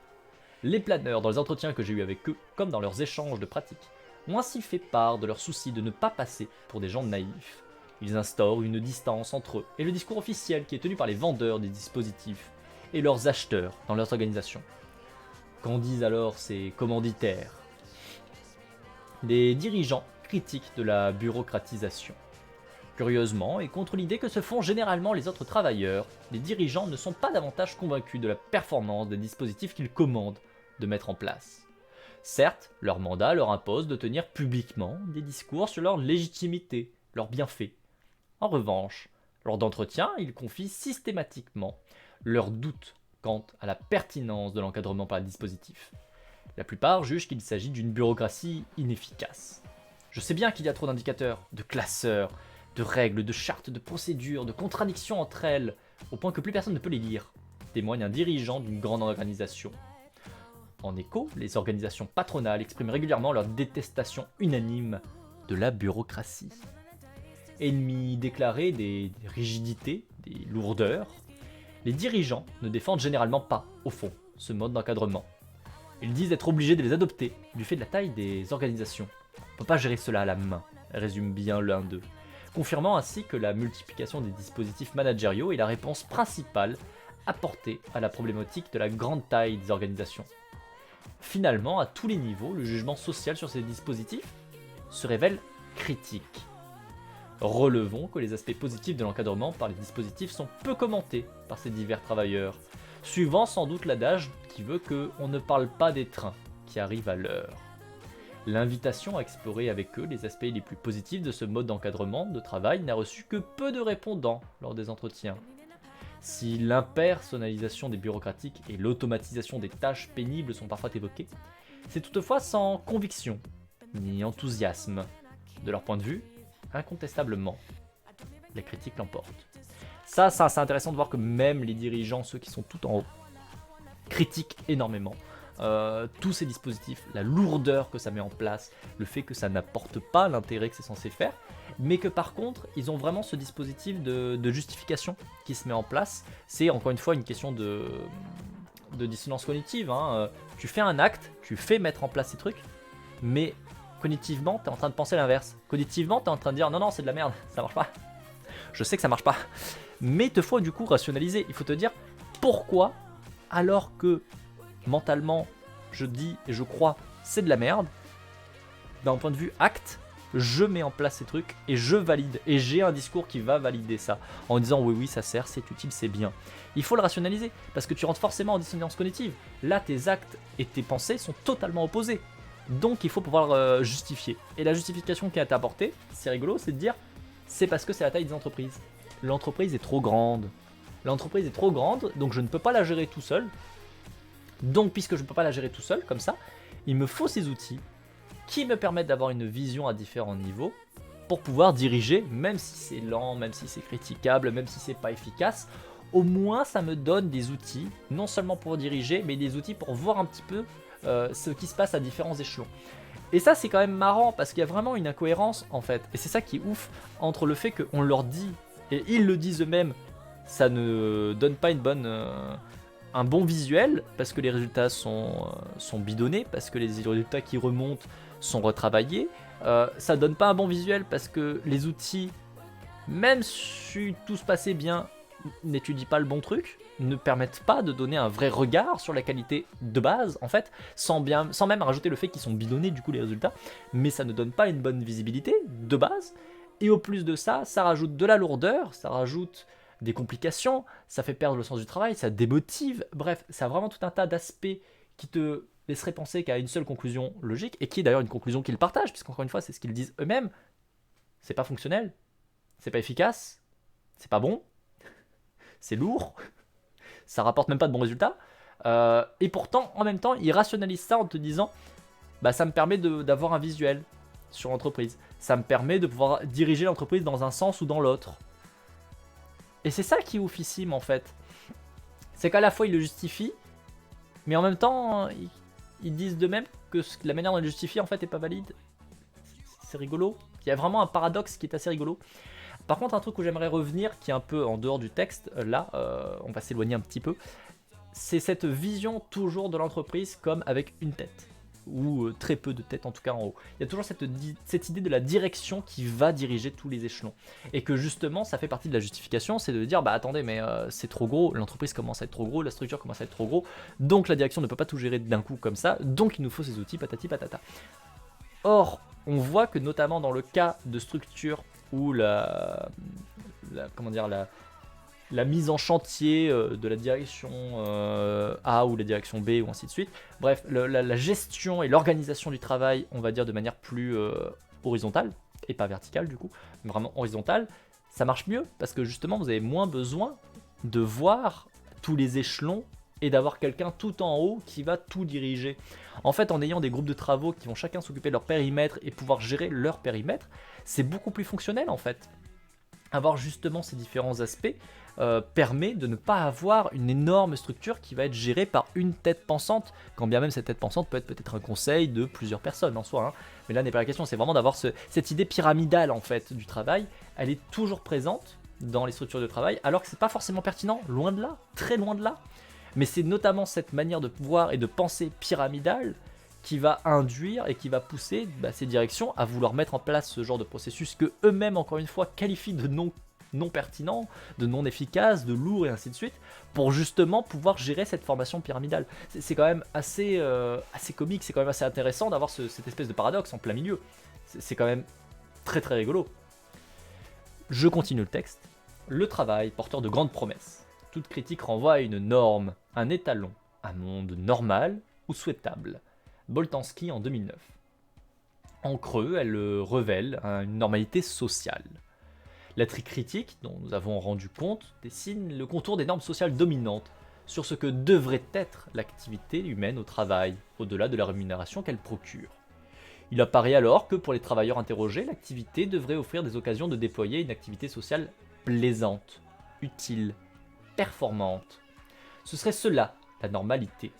Speaker 1: Les planeurs, dans les entretiens que j'ai eus avec eux, comme dans leurs échanges de pratiques, ont ainsi fait part de leur souci de ne pas passer pour des gens naïfs. Ils instaurent une distance entre eux et le discours officiel qui est tenu par les vendeurs des dispositifs et leurs acheteurs dans leurs organisations. Qu'en disent alors ces commanditaires? Des dirigeants critiques de la bureaucratisation. Curieusement, et contre l'idée que se font généralement les autres travailleurs, les dirigeants ne sont pas davantage convaincus de la performance des dispositifs qu'ils commandent de mettre en place. Certes, leur mandat leur impose de tenir publiquement des discours sur leur légitimité, leurs bienfaits. En revanche, lors d'entretiens, ils confient systématiquement leurs doutes quant à la pertinence de l'encadrement par le dispositif. La plupart jugent qu'il s'agit d'une bureaucratie inefficace. Je sais bien qu'il y a trop d'indicateurs, de classeurs, de règles, de chartes, de procédures, de contradictions entre elles, au point que plus personne ne peut les lire, témoigne un dirigeant d'une grande organisation. En écho, les organisations patronales expriment régulièrement leur détestation unanime de la bureaucratie. Ennemis déclarés des rigidités, des lourdeurs, les dirigeants ne défendent généralement pas, au fond, ce mode d'encadrement. Ils disent être obligés de les adopter du fait de la taille des organisations. On ne peut pas gérer cela à la main, résume bien l'un d'eux, confirmant ainsi que la multiplication des dispositifs managériaux est la réponse principale apportée à la problématique de la grande taille des organisations. Finalement, à tous les niveaux, le jugement social sur ces dispositifs se révèle critique. Relevons que les aspects positifs de l'encadrement par les dispositifs sont peu commentés par ces divers travailleurs, suivant sans doute l'adage qui veut qu'on ne parle pas des trains qui arrivent à l'heure. L'invitation à explorer avec eux les aspects les plus positifs de ce mode d'encadrement de travail n'a reçu que peu de répondants lors des entretiens. Si l'impersonnalisation des bureaucratiques et l'automatisation des tâches pénibles sont parfois évoquées, c'est toutefois sans conviction ni enthousiasme. De leur point de vue, incontestablement, la critique l'emporte. Ça c'est intéressant de voir que même les dirigeants, ceux qui sont tout en haut, critiquent énormément tous ces dispositifs, la lourdeur que ça met en place, le fait que ça n'apporte pas l'intérêt que c'est censé faire, mais que par contre, ils ont vraiment ce dispositif de justification qui se met en place. C'est encore une fois une question de dissonance cognitive, hein. Tu fais un acte, tu fais mettre en place ces trucs, mais cognitivement, tu es en train de penser l'inverse. Cognitivement, tu es en train de dire non, non, c'est de la merde, ça marche pas. Je sais que ça marche pas. Mais il te faut du coup rationaliser. Il faut te dire pourquoi, alors que mentalement, je dis et je crois, c'est de la merde, d'un point de vue acte, je mets en place ces trucs et je valide. Et j'ai un discours qui va valider ça en disant oui, oui, ça sert, c'est utile, c'est bien. Il faut le rationaliser parce que tu rentres forcément en dissonance cognitive. Là, tes actes et tes pensées sont totalement opposés. Donc, il faut pouvoir justifier. Et la justification qui a été apportée, c'est rigolo, c'est de dire c'est parce que c'est la taille des entreprises. L'entreprise est trop grande. L'entreprise est trop grande, donc je ne peux pas la gérer tout seul. Donc, puisque je ne peux pas la gérer tout seul, comme ça, il me faut ces outils qui me permettent d'avoir une vision à différents niveaux pour pouvoir diriger, même si c'est lent, même si c'est critiquable, même si c'est pas efficace. Au moins, ça me donne des outils, non seulement pour diriger, mais des outils pour voir un petit peu ce qui se passe à différents échelons. Et ça, c'est quand même marrant parce qu'il y a vraiment une incohérence en fait. Et c'est ça qui est ouf entre le fait qu'on leur dit, et ils le disent eux-mêmes, ça ne donne pas un bon visuel parce que les résultats sont bidonnés, parce que les résultats qui remontent sont retravaillés. Ça donne pas un bon visuel parce que les outils, même si tout se passait bien, n'étudient pas le bon truc, ne permettent pas de donner un vrai regard sur la qualité de base, en fait, sans même rajouter le fait qu'ils sont bidonnés du coup les résultats, mais ça ne donne pas une bonne visibilité de base, et au plus de ça, ça rajoute de la lourdeur, ça rajoute des complications, ça fait perdre le sens du travail, ça démotive, bref, ça a vraiment tout un tas d'aspects qui te laisseraient penser qu'à une seule conclusion logique, et qui est d'ailleurs une conclusion qu'ils partagent, puisqu'encore une fois, c'est ce qu'ils disent eux-mêmes, c'est pas fonctionnel, c'est pas efficace, c'est pas bon, c'est lourd, ça rapporte même pas de bons résultats, et pourtant, en même temps, ils rationalisent ça en te disant bah ça me permet d'avoir un visuel sur l'entreprise, ça me permet de pouvoir diriger l'entreprise dans un sens ou dans l'autre. Et c'est ça qui est oufissime en fait, c'est qu'à la fois ils le justifient, mais en même temps, ils disent d'eux-mêmes que la manière dont ils le justifient en fait est pas valide. C'est rigolo, il y a vraiment un paradoxe qui est assez rigolo. Par contre, un truc où j'aimerais revenir, qui est un peu en dehors du texte, là, on va s'éloigner un petit peu, c'est cette vision toujours de l'entreprise comme avec une tête, ou très peu de tête en tout cas en haut. Il y a toujours cette idée de la direction qui va diriger tous les échelons. Et que justement, ça fait partie de la justification, c'est de dire, bah attendez, mais c'est trop gros, l'entreprise commence à être trop gros, la structure commence à être trop gros, donc la direction ne peut pas tout gérer d'un coup comme ça, donc il nous faut ces outils, patati patata. Or, on voit que notamment dans le cas de structures où la mise en chantier de la direction A ou la direction B ou ainsi de suite, bref, la gestion et l'organisation du travail, on va dire de manière plus horizontale, et pas verticale du coup, mais vraiment horizontale, ça marche mieux parce que justement vous avez moins besoin de voir tous les échelons et d'avoir quelqu'un tout en haut qui va tout diriger. En fait, en ayant des groupes de travaux qui vont chacun s'occuper de leur périmètre et pouvoir gérer leur périmètre, c'est beaucoup plus fonctionnel en fait. Avoir justement ces différents aspects permet de ne pas avoir une énorme structure qui va être gérée par une tête pensante, quand bien même cette tête pensante peut être peut-être un conseil de plusieurs personnes en soi, hein. Mais là n'est pas la question, c'est vraiment d'avoir cette idée pyramidale en fait du travail, elle est toujours présente dans les structures de travail, alors que c'est pas forcément pertinent, loin de là, très loin de là. Mais c'est notamment cette manière de pouvoir et de penser pyramidale qui va induire et qui va pousser ces directions à vouloir mettre en place ce genre de processus que eux-mêmes, encore une fois, qualifient de non pertinent, de non efficace, de lourd et ainsi de suite, pour justement pouvoir gérer cette formation pyramidale. C'est quand même assez comique, c'est quand même assez intéressant d'avoir cette espèce de paradoxe en plein milieu. C'est quand même très très rigolo. Je continue le texte. Le travail, porteur de grandes promesses. Toute critique renvoie à une norme, un étalon, un monde normal ou souhaitable. Boltanski en 2009. En creux, elle révèle une normalité sociale. La critique, dont nous avons rendu compte, dessine le contour des normes sociales dominantes sur ce que devrait être l'activité humaine au travail, au-delà de la rémunération qu'elle procure. Il apparaît alors que pour les travailleurs interrogés, l'activité devrait offrir des occasions de déployer une activité sociale plaisante, utile, performante. Ce serait cela, la normalité.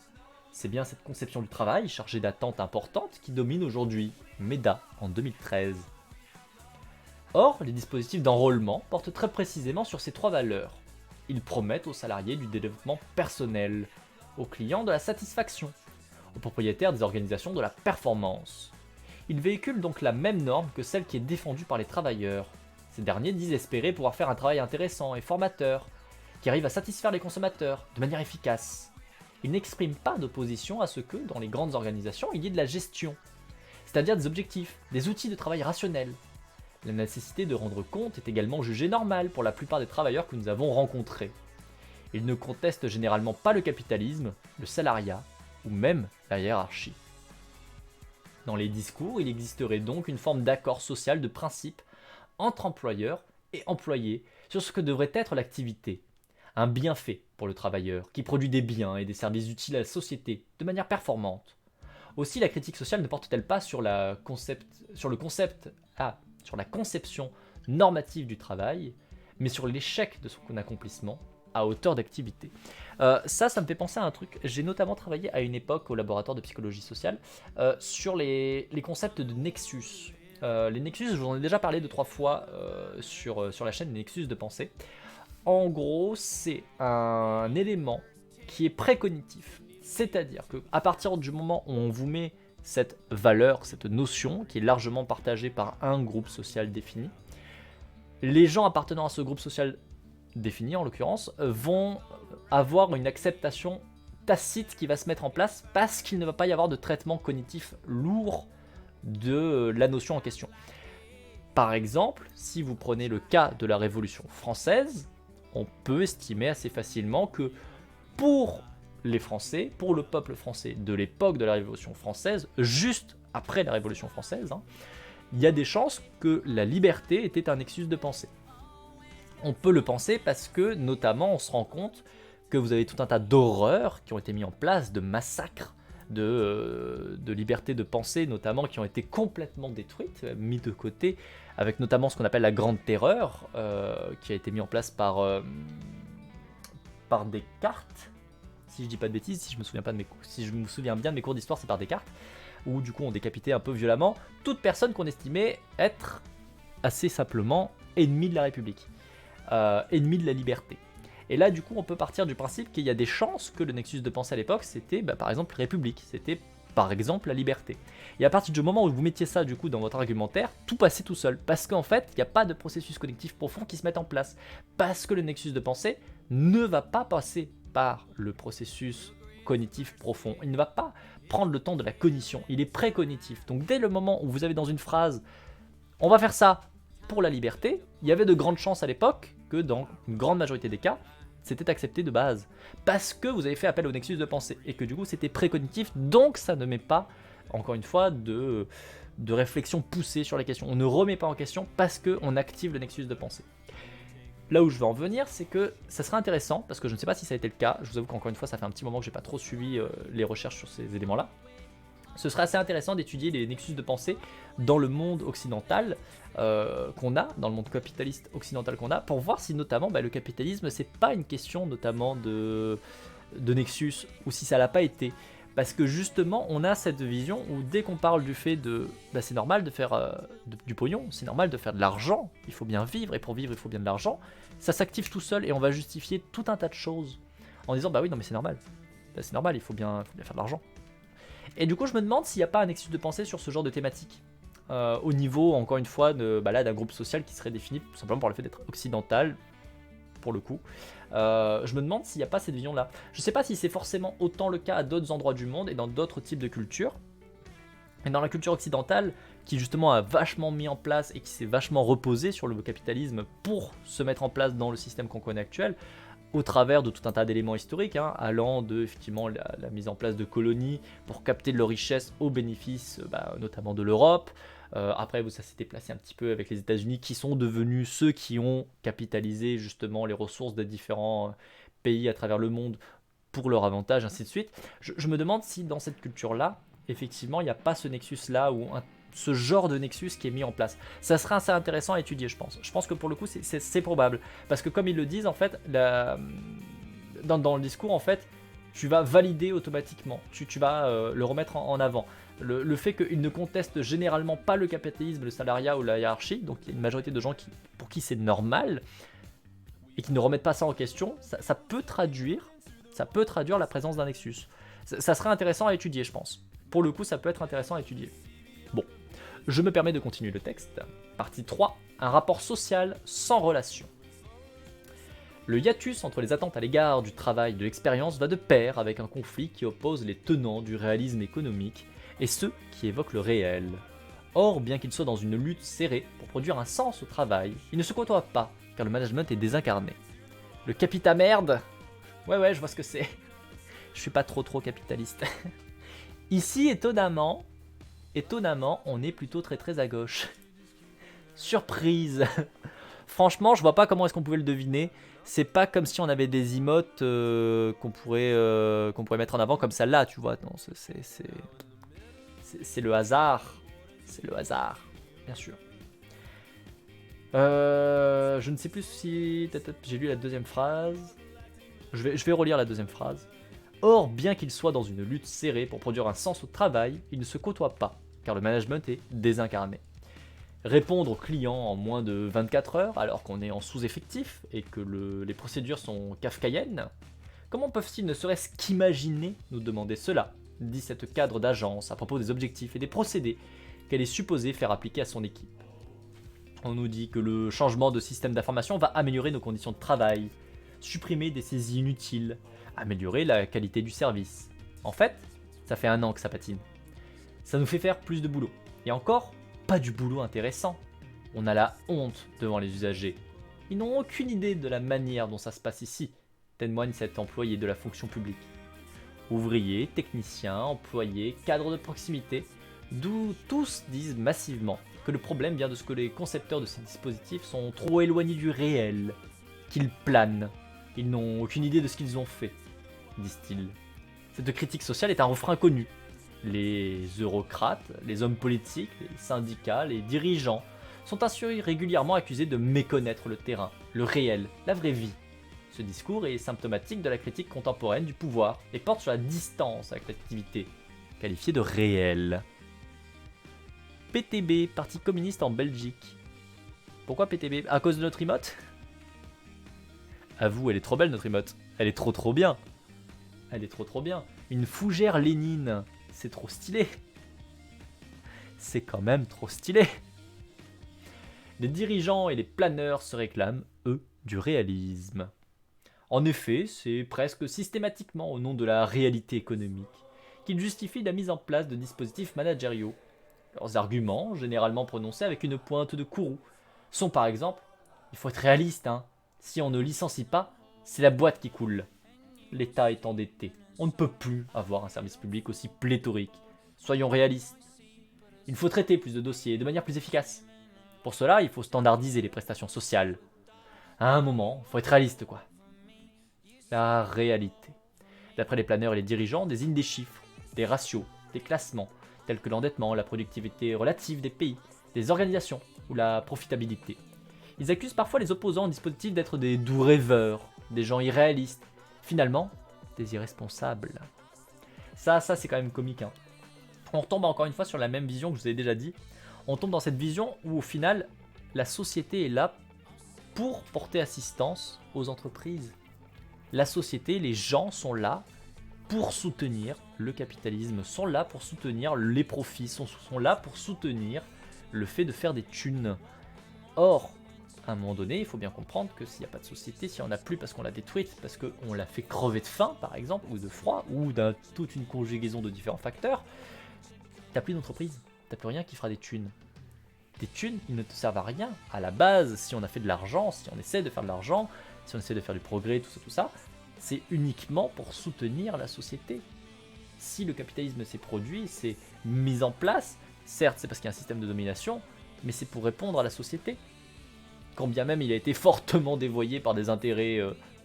Speaker 1: C'est bien cette conception du travail, chargée d'attentes importantes, qui domine aujourd'hui, MEDA en 2013. Or, les dispositifs d'enrôlement portent très précisément sur ces trois valeurs. Ils promettent aux salariés du développement personnel, aux clients de la satisfaction, aux propriétaires des organisations de la performance. Il véhicule donc la même norme que celle qui est défendue par les travailleurs. Ces derniers disent espérer pouvoir faire un travail intéressant et formateur, qui arrive à satisfaire les consommateurs de manière efficace. Ils n'expriment pas d'opposition à ce que, dans les grandes organisations, il y ait de la gestion, c'est-à-dire des objectifs, des outils de travail rationnels. La nécessité de rendre compte est également jugée normale pour la plupart des travailleurs que nous avons rencontrés. Ils ne contestent généralement pas le capitalisme, le salariat ou même la hiérarchie. Dans les discours, il existerait donc une forme d'accord social de principe entre employeurs et employés sur ce que devrait être l'activité. Un bienfait pour le travailleur qui produit des biens et des services utiles à la société de manière performante. Aussi, la critique sociale ne porte-t-elle pas sur la conception normative du travail, mais sur l'échec de son accomplissement à hauteur d'activité. Ça me fait penser à un truc. J'ai notamment travaillé à une époque au laboratoire de psychologie sociale sur les concepts de nexus. Les nexus, je vous en ai déjà parlé 2-3 fois sur la chaîne, les nexus de pensée. En gros, c'est un élément qui est précognitif. C'est-à-dire qu'à partir du moment où on vous met cette valeur, cette notion, qui est largement partagée par un groupe social défini, les gens appartenant à ce groupe social défini, en l'occurrence, vont avoir une acceptation tacite qui va se mettre en place parce qu'il ne va pas y avoir de traitement cognitif lourd de la notion en question. Par exemple, si vous prenez le cas de la Révolution française, on peut estimer assez facilement que pour les Français, pour le peuple français de l'époque de la Révolution française, juste après la Révolution française, il y a des chances que la liberté était un nexus de pensée. On peut le penser parce que, notamment, on se rend compte que vous avez tout un tas d'horreurs qui ont été mis en place, de massacres, de liberté de pensée, notamment, qui ont été complètement détruites, mis de côté, avec notamment ce qu'on appelle la Grande Terreur, qui a été mis en place par Descartes, si je dis pas de bêtises, si je me souviens bien de mes cours d'histoire, c'est par Descartes, où du coup on décapitait un peu violemment toute personne qu'on estimait être assez simplement ennemi de la République, ennemi de la liberté. Et là du coup on peut partir du principe qu'il y a des chances que le nexus de pensée à l'époque c'était par exemple République, c'était par exemple la liberté. Et à partir du moment où vous mettiez ça du coup dans votre argumentaire, tout passait tout seul, parce qu'en fait il n'y a pas de processus cognitif profond qui se mette en place, parce que le nexus de pensée ne va pas passer par le processus cognitif profond. Il ne va pas prendre le temps de la cognition, il est précognitif. Donc dès le moment où vous avez dans une phrase « on va faire ça pour la liberté », il y avait de grandes chances à l'époque que dans une grande majorité des cas, c'était accepté de base. Parce que vous avez fait appel au nexus de pensée, et que du coup c'était précognitif, donc ça ne met pas, encore une fois, de réflexion poussée sur la question. On ne remet pas en question parce qu'on active le nexus de pensée. Là où je veux en venir, c'est que ça serait intéressant, parce que je ne sais pas si ça a été le cas, je vous avoue qu'encore une fois ça fait un petit moment que j'ai pas trop suivi les recherches sur ces éléments-là. Ce serait assez intéressant d'étudier les nexus de pensée dans le monde occidental qu'on a, dans le monde capitaliste occidental qu'on a, pour voir si notamment le capitalisme c'est pas une question notamment de nexus, ou si ça l'a pas été. Parce que justement, on a cette vision où dès qu'on parle du fait de c'est normal de faire du pognon, c'est normal de faire de l'argent, il faut bien vivre, et pour vivre il faut bien de l'argent, ça s'active tout seul et on va justifier tout un tas de choses en disant oui non mais c'est normal, c'est normal, il faut bien faire de l'argent. Et du coup je me demande s'il n'y a pas un nexus de pensée sur ce genre de thématique, au niveau encore une fois d'un groupe social qui serait défini simplement par le fait d'être occidental, pour le coup. Je me demande s'il n'y a pas cette vision-là. Je ne sais pas si c'est forcément autant le cas à d'autres endroits du monde et dans d'autres types de cultures. Et dans la culture occidentale, qui justement a vachement mis en place et qui s'est vachement reposée sur le capitalisme pour se mettre en place dans le système qu'on connaît actuel, au travers de tout un tas d'éléments historiques, allant de effectivement la mise en place de colonies pour capter de leur richesse au bénéfice notamment de l'Europe. Après, ça s'est déplacé un petit peu avec les États-Unis qui sont devenus ceux qui ont capitalisé justement les ressources des différents pays à travers le monde pour leur avantage, ainsi de suite. Je me demande si dans cette culture-là, effectivement, il n'y a pas ce nexus-là ou ce genre de nexus qui est mis en place. Ça serait assez intéressant à étudier, je pense. Je pense que pour le coup, c'est probable. Parce que comme ils le disent, en fait, dans le discours, en fait, tu vas valider automatiquement. Tu vas le remettre en avant. Le fait qu'ils ne contestent généralement pas le capitalisme, le salariat ou la hiérarchie, donc il y a une majorité de gens pour qui c'est normal, et qui ne remettent pas ça en question, ça peut traduire la présence d'un nexus. Ça serait intéressant à étudier, je pense. Pour le coup, ça peut être intéressant à étudier. Bon, je me permets de continuer le texte. Partie 3, un rapport social sans relation. Le hiatus entre les attentes à l'égard du travail de l'expérience va de pair avec un conflit qui oppose les tenants du réalisme économique et ceux qui évoquent le réel. Or, bien qu'ils soient dans une lutte serrée pour produire un sens au travail, ils ne se côtoient pas, car le management est désincarné. Le capita merde. Ouais, je vois ce que c'est. Je suis pas trop capitaliste. Ici, étonnamment, on est plutôt très à gauche. Surprise. Franchement, je vois pas comment est-ce qu'on pouvait le deviner. C'est pas comme si on avait des emotes qu'on pourrait mettre en avant comme celle-là, tu vois. Non, c'est le hasard. C'est le hasard, bien sûr. Je ne sais plus si j'ai lu la deuxième phrase. Je vais relire la deuxième phrase. Or, bien qu'ils soient dans une lutte serrée pour produire un sens au travail, ils ne se côtoient pas, car le management est désincarné. Répondre aux clients en moins de 24 heures, alors qu'on est en sous-effectif et que les procédures sont kafkaïennes, comment peuvent-ils ne serait-ce qu'imaginer nous demander cela, dit cette cadre d'agence à propos des objectifs et des procédés qu'elle est supposée faire appliquer à son équipe. On nous dit que le changement de système d'information va améliorer nos conditions de travail, supprimer des saisies inutiles, améliorer la qualité du service. En fait, ça fait 1 an que ça patine. Ça nous fait faire plus de boulot. Et encore, pas du boulot intéressant. On a la honte devant les usagers. Ils n'ont aucune idée de la manière dont ça se passe ici, témoigne cet employé de la fonction publique. Ouvriers, techniciens, employés, cadres de proximité, d'où tous disent massivement que le problème vient de ce que les concepteurs de ces dispositifs sont trop éloignés du réel, qu'ils planent. Ils n'ont aucune idée de ce qu'ils ont fait, disent-ils. Cette critique sociale est un refrain connu. Les eurocrates, les hommes politiques, les syndicats, les dirigeants sont ainsi régulièrement accusés de méconnaître le terrain, le réel, la vraie vie. Ce discours est symptomatique de la critique contemporaine du pouvoir et porte sur la distance avec l'activité, qualifiée de réelle. PTB, Parti communiste en Belgique. Pourquoi PTB? À cause de notre emote? Avoue, elle est trop belle notre emote. Elle est trop bien. Elle est trop bien. Une fougère Lénine. C'est trop stylé. C'est quand même trop stylé. Les dirigeants et les planeurs se réclament, eux, du réalisme. En effet, c'est presque systématiquement au nom de la réalité économique qu'ils justifient la mise en place de dispositifs managériaux. Leurs arguments, généralement prononcés avec une pointe de courroux, sont par exemple « Il faut être réaliste, hein. Si on ne licencie pas, c'est la boîte qui coule. L'État est endetté. On ne peut plus avoir un service public aussi pléthorique. Soyons réalistes. Il faut traiter plus de dossiers de manière plus efficace. Pour cela, il faut standardiser les prestations sociales. À un moment, il faut être réaliste, quoi. » La réalité, d'après les planeurs et les dirigeants, désigne des chiffres, des ratios, des classements, tels que l'endettement, la productivité relative des pays, des organisations ou la profitabilité. Ils accusent parfois les opposants au dispositif d'être des doux rêveurs, des gens irréalistes, finalement des irresponsables. Ça c'est quand même comique, hein. On retombe encore une fois sur la même vision que je vous ai déjà dit. On tombe dans cette vision où au final, la société est là pour porter assistance aux entreprises. La société, les gens sont là pour soutenir le capitalisme, sont là pour soutenir les profits, sont là pour soutenir le fait de faire des thunes. Or, à un moment donné, il faut bien comprendre que s'il n'y a pas de société, si on n'a plus parce qu'on l'a détruite, parce qu'on l'a fait crever de faim par exemple, ou de froid, ou toute une conjugaison de différents facteurs, t'as plus d'entreprise, t'as plus rien qui fera des thunes. Des thunes, ils ne te servent à rien. À la base, si on a fait de l'argent, si on essaie de faire de l'argent, si on essaie de faire du progrès, tout ça, c'est uniquement pour soutenir la société. Si le capitalisme s'est produit, c'est mis en place, certes c'est parce qu'il y a un système de domination, mais c'est pour répondre à la société. Quand bien même il a été fortement dévoyé par des intérêts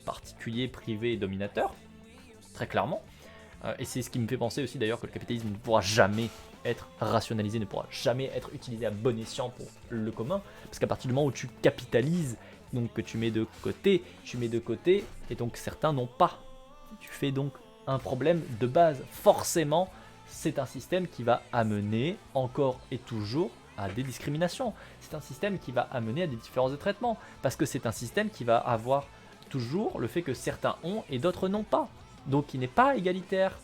Speaker 1: particuliers, privés et dominateurs, très clairement. Et c'est ce qui me fait penser aussi d'ailleurs que le capitalisme ne pourra jamais être rationalisé, ne pourra jamais être utilisé à bon escient pour le commun, parce qu'à partir du moment où tu capitalises, donc que tu mets de côté, et donc certains n'ont pas. Tu fais donc un problème de base. Forcément, c'est un système qui va amener encore et toujours à des discriminations. C'est un système qui va amener à des différences de traitement, parce que c'est un système qui va avoir toujours le fait que certains ont et d'autres n'ont pas. Donc qui n'est pas égalitaire,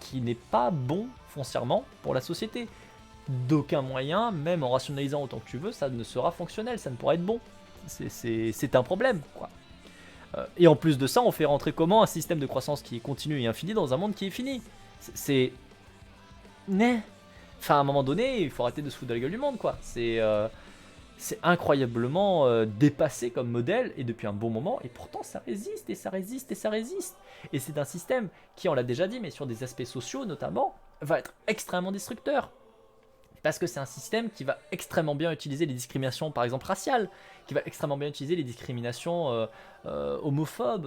Speaker 1: qui n'est pas bon foncièrement pour la société. D'aucun moyen, même en rationalisant autant que tu veux, ça ne sera fonctionnel, ça ne pourra être bon. C'est un problème, quoi. Et en plus de ça, on fait rentrer comment un système de croissance qui est continu et infini dans un monde qui est fini? C'est... Enfin, à un moment donné, il faut arrêter de se foutre de la gueule du monde, quoi. C'est incroyablement dépassé comme modèle, et depuis un bon moment, et pourtant ça résiste, et ça résiste, et ça résiste. Et c'est un système qui, on l'a déjà dit, mais sur des aspects sociaux notamment, va être extrêmement destructeur. Parce que c'est un système qui va extrêmement bien utiliser les discriminations, par exemple raciales, qui va extrêmement bien utiliser les discriminations homophobes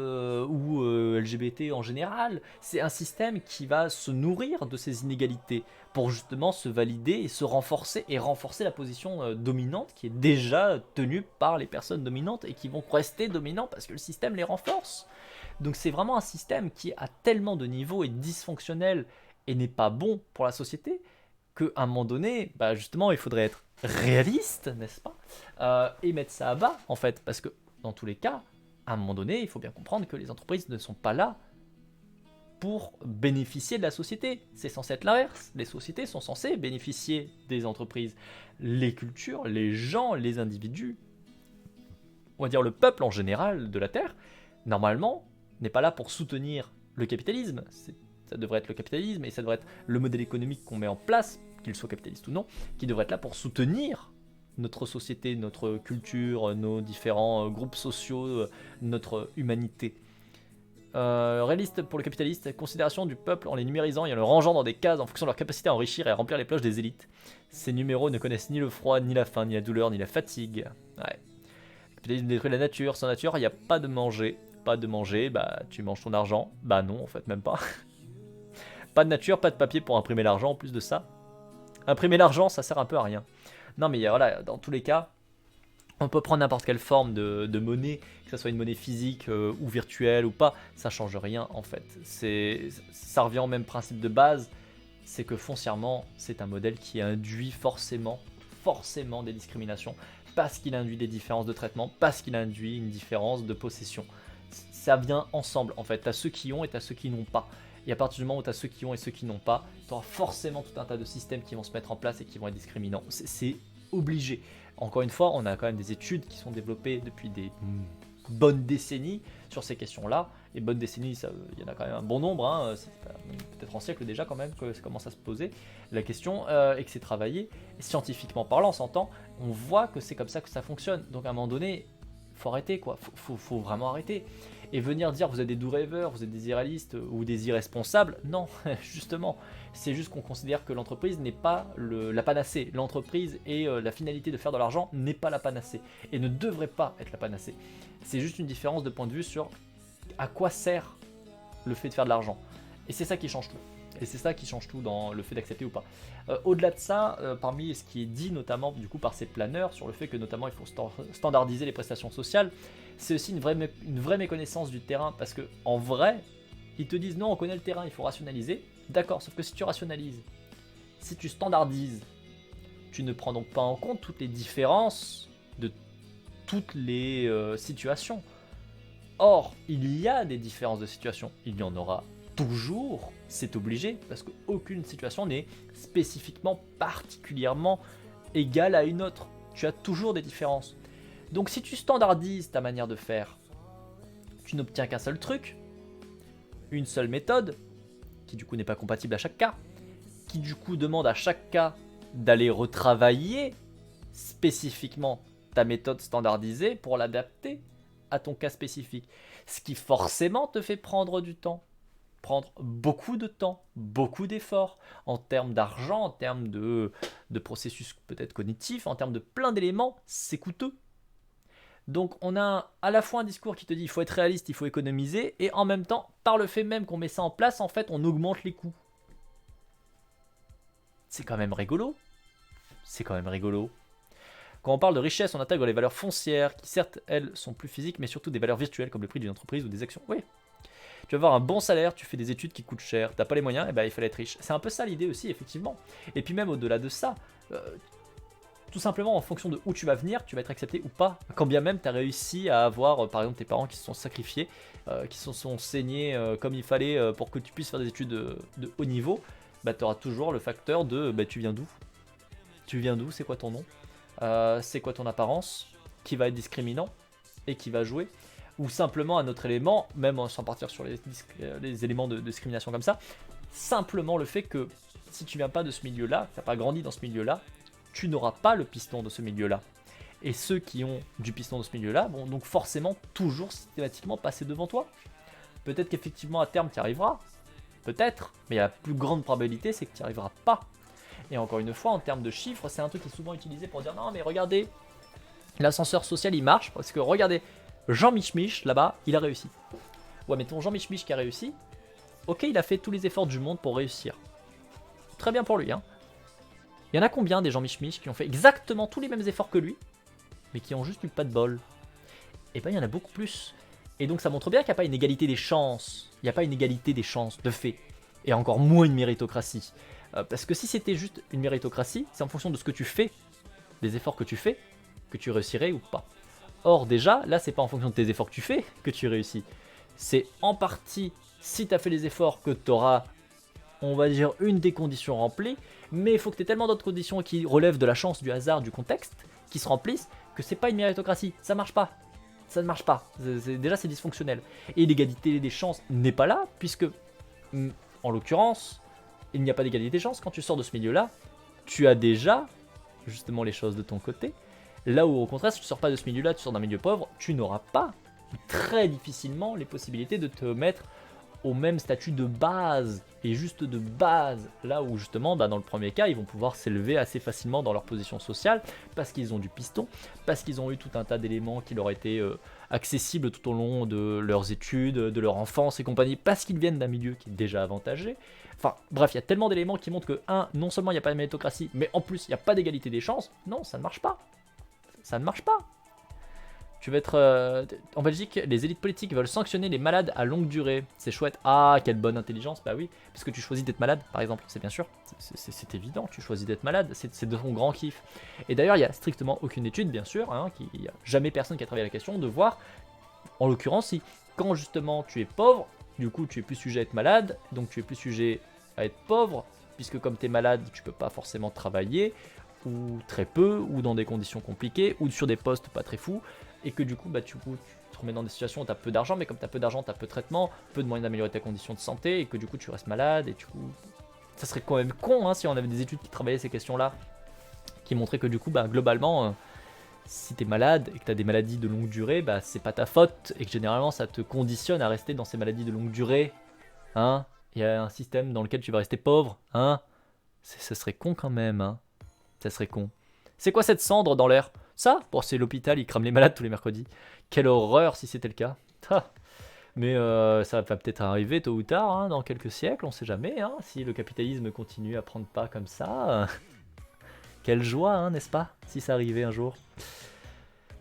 Speaker 1: ou LGBT en général. C'est un système qui va se nourrir de ces inégalités pour justement se valider et se renforcer et renforcer la position dominante qui est déjà tenue par les personnes dominantes et qui vont rester dominants parce que le système les renforce. Donc c'est vraiment un système qui a tellement de niveaux et dysfonctionnel et n'est pas bon pour la société qu'à un moment donné, bah justement, il faudrait être réaliste, n'est-ce pas, et mettre ça à bas, en fait, parce que dans tous les cas, à un moment donné, il faut bien comprendre que les entreprises ne sont pas là pour bénéficier de la société. C'est censé être l'inverse. Les sociétés sont censées bénéficier des entreprises. Les cultures, les gens, les individus, on va dire le peuple en général de la Terre, normalement, n'est pas là pour soutenir le capitalisme. Ça devrait être le capitalisme et ça devrait être le modèle économique qu'on met en place, qu'il soit capitaliste ou non, qui devrait être là pour soutenir notre société, notre culture, nos différents groupes sociaux, notre humanité. Réaliste pour le capitaliste, considération du peuple en les numérisant et en le rangeant dans des cases en fonction de leur capacité à enrichir et à remplir les poches des élites. Ces numéros ne connaissent ni le froid, ni la faim, ni la douleur, ni la fatigue. Ouais. Le capitalisme détruit la nature, sans nature, il n'y a pas de manger. Pas de manger, bah tu manges ton argent. Bah non, en fait, même pas. Pas de nature, pas de papier pour imprimer l'argent en plus de ça. Imprimer l'argent, ça sert un peu à rien. Non mais voilà, dans tous les cas, on peut prendre n'importe quelle forme de monnaie, que ce soit une monnaie physique ou virtuelle ou pas, ça change rien en fait. Ça revient au même principe de base, c'est que foncièrement, c'est un modèle qui induit forcément des discriminations, parce qu'il induit des différences de traitement, parce qu'il induit une différence de possession. Ça vient ensemble en fait, t'as ceux qui ont et t'as ceux qui n'ont pas. Et à partir du moment où tu as ceux qui ont et ceux qui n'ont pas, tu auras forcément tout un tas de systèmes qui vont se mettre en place et qui vont être discriminants. C'est obligé. Encore une fois, on a quand même des études qui sont développées depuis des bonnes décennies sur ces questions-là. Et bonnes décennies, il y en a quand même un bon nombre, hein, peut-être en siècle déjà quand même que ça commence à se poser la question et que c'est travaillé. Et scientifiquement parlant, on s'entend, on voit que c'est comme ça que ça fonctionne. Donc à un moment donné, il faut arrêter quoi, faut vraiment arrêter. Et venir dire vous êtes des doux rêveurs, vous êtes des irréalistes ou des irresponsables, non, justement, c'est juste qu'on considère que l'entreprise n'est pas la panacée. L'entreprise et la finalité de faire de l'argent n'est pas la panacée et ne devrait pas être la panacée. C'est juste une différence de point de vue sur à quoi sert le fait de faire de l'argent. Et c'est ça qui change tout. Et c'est ça qui change tout dans le fait d'accepter ou pas. Au-delà de ça, parmi ce qui est dit notamment du coup par ces planeurs sur le fait que notamment il faut standardiser les prestations sociales, c'est aussi une vraie méconnaissance du terrain parce que en vrai, ils te disent non, on connaît le terrain, il faut rationaliser. D'accord, sauf que si tu rationalises, si tu standardises, tu ne prends donc pas en compte toutes les différences de toutes les situations. Or, il y a des différences de situation, il y en aura toujours, c'est obligé, parce qu'aucune situation n'est spécifiquement, particulièrement égale à une autre. Tu as toujours des différences. Donc si tu standardises ta manière de faire, tu n'obtiens qu'un seul truc, une seule méthode, qui du coup n'est pas compatible à chaque cas, qui du coup demande à chaque cas d'aller retravailler spécifiquement ta méthode standardisée pour l'adapter à ton cas spécifique. Ce qui forcément te fait prendre du temps. Prendre beaucoup de temps, beaucoup d'efforts, en termes d'argent, en termes de processus peut-être cognitifs, en termes de plein d'éléments, c'est coûteux. Donc on a à la fois un discours qui te dit il faut être réaliste, il faut économiser, et en même temps, par le fait même qu'on met ça en place, en fait, on augmente les coûts. C'est quand même rigolo. C'est quand même rigolo. Quand on parle de richesse, on intègre les valeurs foncières, qui certes, elles, sont plus physiques, mais surtout des valeurs virtuelles, comme le prix d'une entreprise ou des actions. Oui. Tu vas avoir un bon salaire, tu fais des études qui coûtent cher, t'as pas les moyens, et ben il fallait être riche. C'est un peu ça l'idée aussi, effectivement. Et puis même au-delà de ça, Tout simplement en fonction de où tu vas venir, tu vas être accepté ou pas. Quand bien même tu as réussi à avoir par exemple tes parents qui se sont sacrifiés, qui se sont saignés comme il fallait pour que tu puisses faire des études de haut niveau, bah, tu auras toujours le facteur de bah, tu viens d'où? Tu viens d'où? C'est quoi ton nom? C'est quoi ton apparence? Qui va être discriminant et qui va jouer? Ou simplement un autre élément, même sans partir sur les éléments de discrimination comme ça, simplement le fait que si tu viens pas de ce milieu-là, tu n'as pas grandi dans ce milieu-là, tu n'auras pas le piston de ce milieu-là. Et ceux qui ont du piston de ce milieu-là vont donc forcément toujours systématiquement passer devant toi. Peut-être qu'effectivement à terme tu y arriveras, peut-être, mais la plus grande probabilité c'est que tu n'y arriveras pas. Et encore une fois, en termes de chiffres, c'est un truc qui est souvent utilisé pour dire non mais regardez, l'ascenseur social il marche, parce que regardez, Jean Mich là-bas, il a réussi. Ouais mais ton Jean Mich qui a réussi, ok il a fait tous les efforts du monde pour réussir. Très bien pour lui hein. Il y en a combien des gens Mich qui ont fait exactement tous les mêmes efforts que lui, mais qui ont juste eu pas de bol? Et ben il y en a beaucoup plus. Et donc ça montre bien qu'il n'y a pas une égalité des chances. Il n'y a pas une égalité des chances, de fait. Et encore moins une méritocratie. Parce que si c'était juste une méritocratie, c'est en fonction de ce que tu fais, des efforts que tu fais, que tu réussirais ou pas. Or déjà, là c'est pas en fonction de tes efforts que tu fais que tu réussis. C'est en partie, si tu as fait les efforts, que tu auras, on va dire, une des conditions remplies, mais il faut que tu aies tellement d'autres conditions qui relèvent de la chance, du hasard, du contexte, qui se remplissent, que c'est pas une méritocratie, ça marche pas. Ça ne marche pas, déjà c'est dysfonctionnel. Et l'égalité des chances n'est pas là, puisque, en l'occurrence, il n'y a pas d'égalité des chances. Quand tu sors de ce milieu-là, tu as déjà, justement, les choses de ton côté. Là où, au contraire, si tu sors pas de ce milieu-là, tu sors d'un milieu pauvre, tu n'auras pas, très difficilement, les possibilités de te mettre au même statut de base, et juste de base, là où justement bah, dans le premier cas ils vont pouvoir s'élever assez facilement dans leur position sociale, parce qu'ils ont du piston, parce qu'ils ont eu tout un tas d'éléments qui leur étaient accessibles tout au long de leurs études, de leur enfance et compagnie, parce qu'ils viennent d'un milieu qui est déjà avantagé. Enfin bref, il y a tellement d'éléments qui montrent que non seulement il n'y a pas de méritocratie, mais en plus il n'y a pas d'égalité des chances. Non, ça ne marche pas. Ça ne marche pas. Tu vas être... en Belgique, les élites politiques veulent sanctionner les malades à longue durée. C'est chouette. Ah, quelle bonne intelligence. Bah oui, parce que tu choisis d'être malade, par exemple. C'est bien sûr. C'est évident, tu choisis d'être malade. C'est de ton grand kiff. Et d'ailleurs, il n'y a strictement aucune étude, bien sûr. Il n'y a jamais personne qui a travaillé la question de voir, en l'occurrence, si quand justement tu es pauvre, du coup tu es plus sujet à être malade, donc tu es plus sujet à être pauvre, puisque comme tu es malade, tu peux pas forcément travailler, ou très peu, ou dans des conditions compliquées, ou sur des postes pas très fous. Et que du coup, bah, tu te remets dans des situations où tu as peu d'argent, mais comme tu as peu d'argent, tu as peu de traitement, peu de moyens d'améliorer ta condition de santé, et que du coup tu restes malade, et du coup, ça serait quand même con hein, si on avait des études qui travaillaient ces questions-là, qui montraient que du coup, bah, globalement, si tu es malade et que tu as des maladies de longue durée, bah, c'est pas ta faute, et que généralement ça te conditionne à rester dans ces maladies de longue durée. Hein, il y a un système dans lequel tu vas rester pauvre, hein. Ça serait con quand même, hein. Ça serait con. C'est quoi cette cendre dans l'air? Ça, bon, c'est l'hôpital, ils crament les malades tous les mercredis. Quelle horreur si c'était le cas. Mais ça va peut-être arriver tôt ou tard, hein, dans quelques siècles, on sait jamais. Hein, si le capitalisme continue à prendre pas comme ça. Quelle joie, hein, n'est-ce pas, si ça arrivait un jour.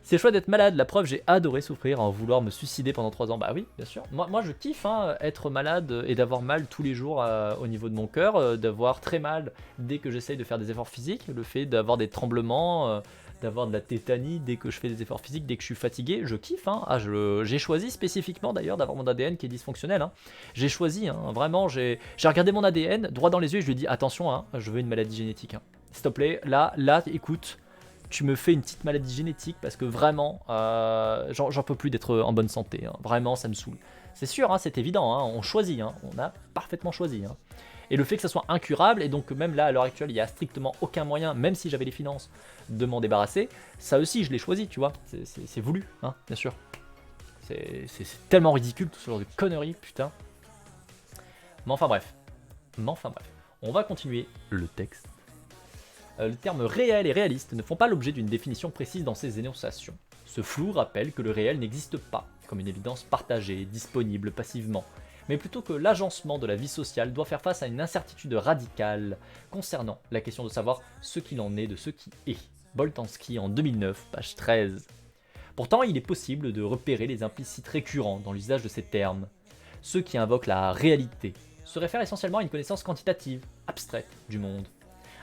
Speaker 1: C'est chouette d'être malade, la preuve, j'ai adoré souffrir, en vouloir me suicider pendant 3 ans. Bah oui, bien sûr. Moi je kiffe hein, être malade et d'avoir mal tous les jours au niveau de mon cœur, d'avoir très mal dès que j'essaye de faire des efforts physiques, le fait d'avoir des tremblements, d'avoir de la tétanie dès que je fais des efforts physiques, dès que je suis fatigué, je kiffe. Hein. J'ai choisi spécifiquement d'ailleurs d'avoir mon ADN qui est dysfonctionnel. Hein. J'ai choisi, hein, vraiment, j'ai regardé mon ADN droit dans les yeux et je lui ai dit attention, hein, je veux une maladie génétique. Hein. S'il te plaît, là, écoute. Tu me fais une petite maladie génétique parce que vraiment, j'en peux plus d'être en bonne santé. Hein. Vraiment, ça me saoule. C'est sûr, hein, c'est évident, hein, on choisit, hein, on a parfaitement choisi. Hein. Et le fait que ça soit incurable, et donc même là, à l'heure actuelle, il n'y a strictement aucun moyen, même si j'avais les finances, de m'en débarrasser, ça aussi, je l'ai choisi, tu vois. C'est voulu, hein, bien sûr. C'est tellement ridicule, tout ce genre de conneries, putain. Mais enfin bref. On va continuer le texte. Le terme réel et réaliste ne font pas l'objet d'une définition précise dans ces énonciations. Ce flou rappelle que le réel n'existe pas, comme une évidence partagée, disponible passivement, mais plutôt que l'agencement de la vie sociale doit faire face à une incertitude radicale concernant la question de savoir ce qu'il en est de ce qui est. Boltanski en 2009, page 13. Pourtant, il est possible de repérer les implicites récurrents dans l'usage de ces termes. Ceux qui invoquent la réalité se réfèrent essentiellement à une connaissance quantitative, abstraite du monde.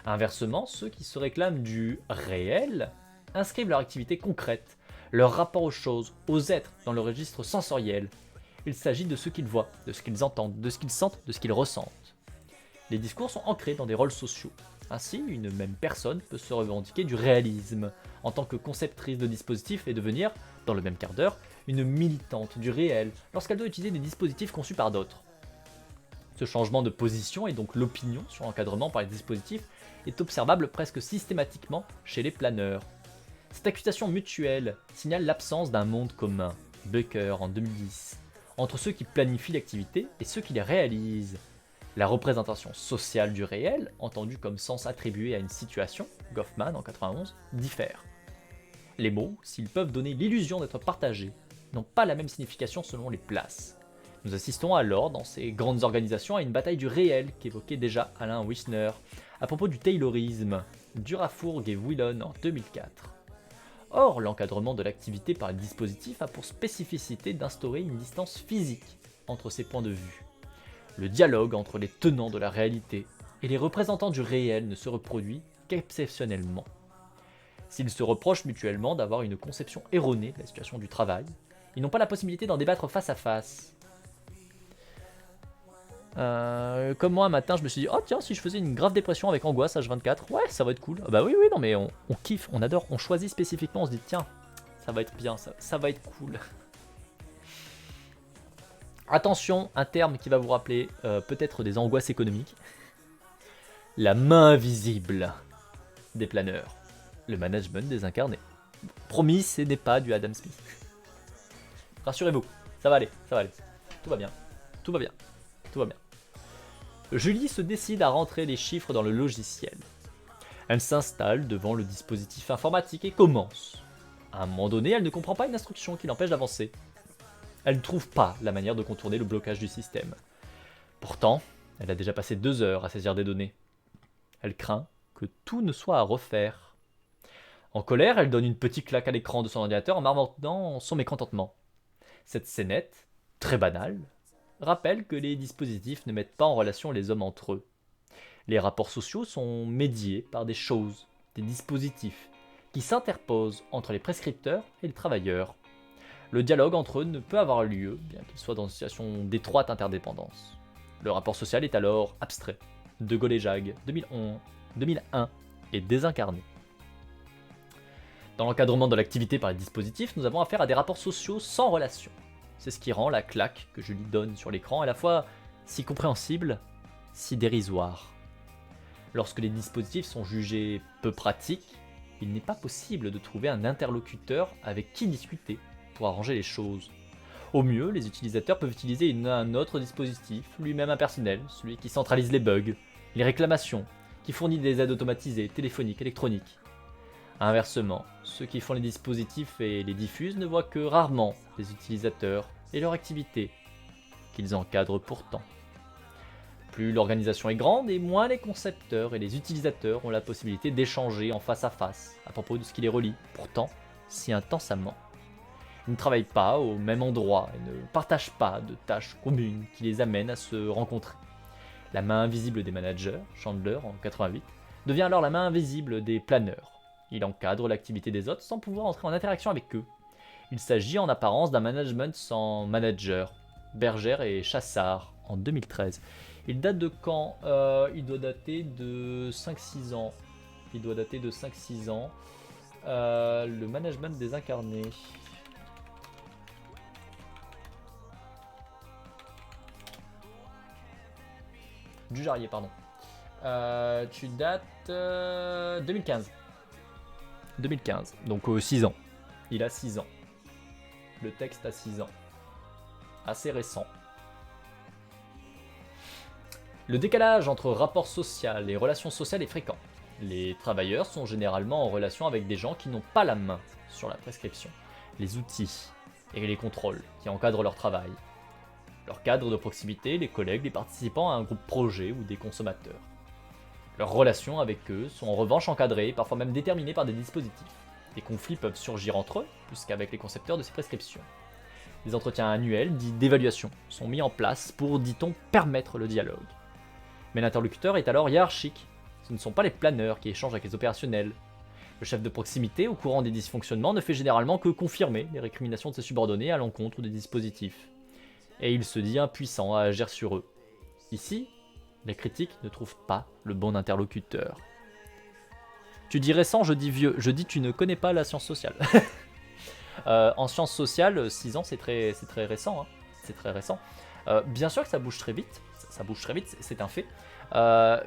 Speaker 1: Inversement, ceux qui se réclament du réel inscrivent leur activité concrète, leur rapport aux choses, aux êtres dans le registre sensoriel. Il s'agit de ce qu'ils voient, de ce qu'ils entendent, de ce qu'ils sentent, de ce qu'ils ressentent. Les discours sont ancrés dans des rôles sociaux. Ainsi, une même personne peut se revendiquer du réalisme en tant que conceptrice de dispositifs et devenir, dans le même quart d'heure, une militante du réel lorsqu'elle doit utiliser des dispositifs conçus par d'autres. Ce changement de position et donc l'opinion sur l'encadrement par les dispositifs est observable presque systématiquement chez les planeurs. Cette accusation mutuelle signale l'absence d'un monde commun, Becker en 2010, entre ceux qui planifient l'activité et ceux qui les réalisent. La représentation sociale du réel, entendue comme sens attribué à une situation, Goffman en 91, diffère. Les mots, s'ils peuvent donner l'illusion d'être partagés, n'ont pas la même signification selon les places. Nous assistons alors, dans ces grandes organisations, à une bataille du réel qu'évoquait déjà Alain Wisner à propos du taylorisme, Durafourg et Whelan en 2004. Or, l'encadrement de l'activité par le dispositif a pour spécificité d'instaurer une distance physique entre ces points de vue. Le dialogue entre les tenants de la réalité et les représentants du réel ne se reproduit qu'exceptionnellement. S'ils se reprochent mutuellement d'avoir une conception erronée de la situation du travail, ils n'ont pas la possibilité d'en débattre face à face. Comme moi un matin je me suis dit, oh tiens, si je faisais une grave dépression avec angoisse H24, ouais ça va être cool. Ah bah oui non mais on kiffe, on adore, on choisit spécifiquement, on se dit tiens, ça va être bien, ça va être cool. Attention, un terme qui va vous rappeler peut-être des angoisses économiques. La main invisible des planeurs. Le management désincarné. Promis, ce n'est pas du Adam Smith. Rassurez-vous, ça va aller. Tout va bien. Julie se décide à rentrer les chiffres dans le logiciel. Elle s'installe devant le dispositif informatique et commence. À un moment donné, elle ne comprend pas une instruction qui l'empêche d'avancer. Elle ne trouve pas la manière de contourner le blocage du système. Pourtant, elle a déjà passé 2 heures à saisir des données. Elle craint que tout ne soit à refaire. En colère, elle donne une petite claque à l'écran de son ordinateur en marmottant son mécontentement. Cette scénette, très banale, rappelle que les dispositifs ne mettent pas en relation les hommes entre eux. Les rapports sociaux sont médiés par des choses, des dispositifs, qui s'interposent entre les prescripteurs et les travailleurs. Le dialogue entre eux ne peut avoir lieu, bien qu'il soit dans une situation d'étroite interdépendance. Le rapport social est alors abstrait. De Gaulle et Jacques, 2001, est désincarné. Dans l'encadrement de l'activité par les dispositifs, nous avons affaire à des rapports sociaux sans relation. C'est ce qui rend la claque que je lui donne sur l'écran à la fois si compréhensible, si dérisoire. Lorsque les dispositifs sont jugés peu pratiques, il n'est pas possible de trouver un interlocuteur avec qui discuter pour arranger les choses. Au mieux, les utilisateurs peuvent utiliser un autre dispositif, lui-même impersonnel, celui qui centralise les bugs, les réclamations, qui fournit des aides automatisées, téléphoniques, électroniques. Inversement, ceux qui font les dispositifs et les diffusent ne voient que rarement les utilisateurs et leur activité, qu'ils encadrent pourtant. Plus l'organisation est grande et moins les concepteurs et les utilisateurs ont la possibilité d'échanger en face à face à propos de ce qui les relie, pourtant si intensément. Ils ne travaillent pas au même endroit et ne partagent pas de tâches communes qui les amènent à se rencontrer. La main invisible des managers, Chandler en 88, devient alors la main invisible des planeurs. Il encadre l'activité des autres sans pouvoir entrer en interaction avec eux. Il s'agit en apparence d'un management sans manager, Berger et Chassard en 2013. Il date de quand il doit dater de 5-6 ans. Le management désincarné. Du Jarrier, pardon. Tu dates 2015. 2015, donc 6 ans. Il a 6 ans. Le texte a 6 ans. Assez récent. Le décalage entre rapport social et relations sociales est fréquent. Les travailleurs sont généralement en relation avec des gens qui n'ont pas la main sur la prescription, les outils et les contrôles qui encadrent leur travail. Leur cadre de proximité, les collègues, les participants à un groupe projet ou des consommateurs. Leurs relations avec eux sont en revanche encadrées, parfois même déterminées par des dispositifs. Des conflits peuvent surgir entre eux, plus qu'avec les concepteurs de ces prescriptions. Des entretiens annuels, dits d'évaluation, sont mis en place pour, dit-on, permettre le dialogue. Mais l'interlocuteur est alors hiérarchique. Ce ne sont pas les planeurs qui échangent avec les opérationnels. Le chef de proximité, au courant des dysfonctionnements, ne fait généralement que confirmer les récriminations de ses subordonnés à l'encontre des dispositifs. Et il se dit impuissant à agir sur eux. Ici, les critiques ne trouvent pas le bon interlocuteur. Tu dis récent, je dis vieux. Je dis tu ne connais pas la science sociale. En sciences sociales, 6 ans, c'est très récent. Hein. C'est très récent. Bien sûr que ça bouge très vite. Ça bouge très vite, c'est un fait.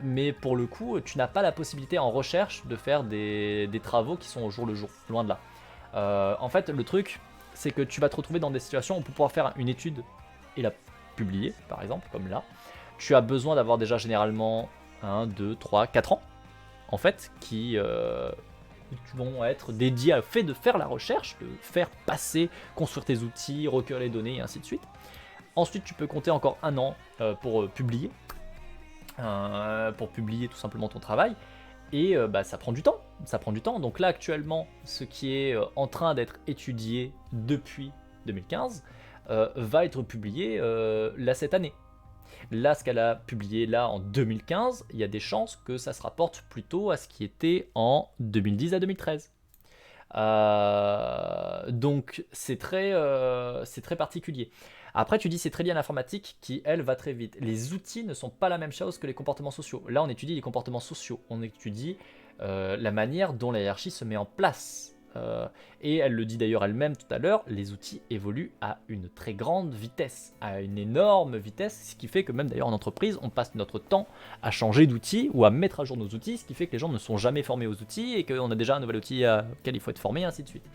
Speaker 1: Mais pour le coup, tu n'as pas la possibilité en recherche de faire des travaux qui sont au jour le jour. Loin de là. En fait, le truc, c'est que tu vas te retrouver dans des situations où pour pouvoir faire une étude et la publier, par exemple, comme là, tu as besoin d'avoir déjà généralement 1, 2, 3, 4 ans, en fait, qui vont être dédiés au fait de faire la recherche, de faire passer, construire tes outils, recueillir les données et ainsi de suite. Ensuite, tu peux compter encore 1 an pour publier tout simplement ton travail. Et ça prend du temps. Ça prend du temps. Donc là, actuellement, ce qui est en train d'être étudié depuis 2015 va être publié là cette année. Là, ce qu'elle a publié là en 2015, il y a des chances que ça se rapporte plutôt à ce qui était en 2010 à 2013. Donc c'est très particulier. Après, tu dis c'est très lié à l'informatique qui, elle, va très vite. Les outils ne sont pas la même chose que les comportements sociaux. Là, on étudie les comportements sociaux. On étudie la manière dont la hiérarchie se met en place. Et elle le dit d'ailleurs elle-même tout à l'heure, les outils évoluent à une très grande vitesse, à une énorme vitesse, ce qui fait que même d'ailleurs en entreprise, on passe notre temps à changer d'outils ou à mettre à jour nos outils, ce qui fait que les gens ne sont jamais formés aux outils et qu'on a déjà un nouvel outil auquel il faut être formé, et ainsi de suite.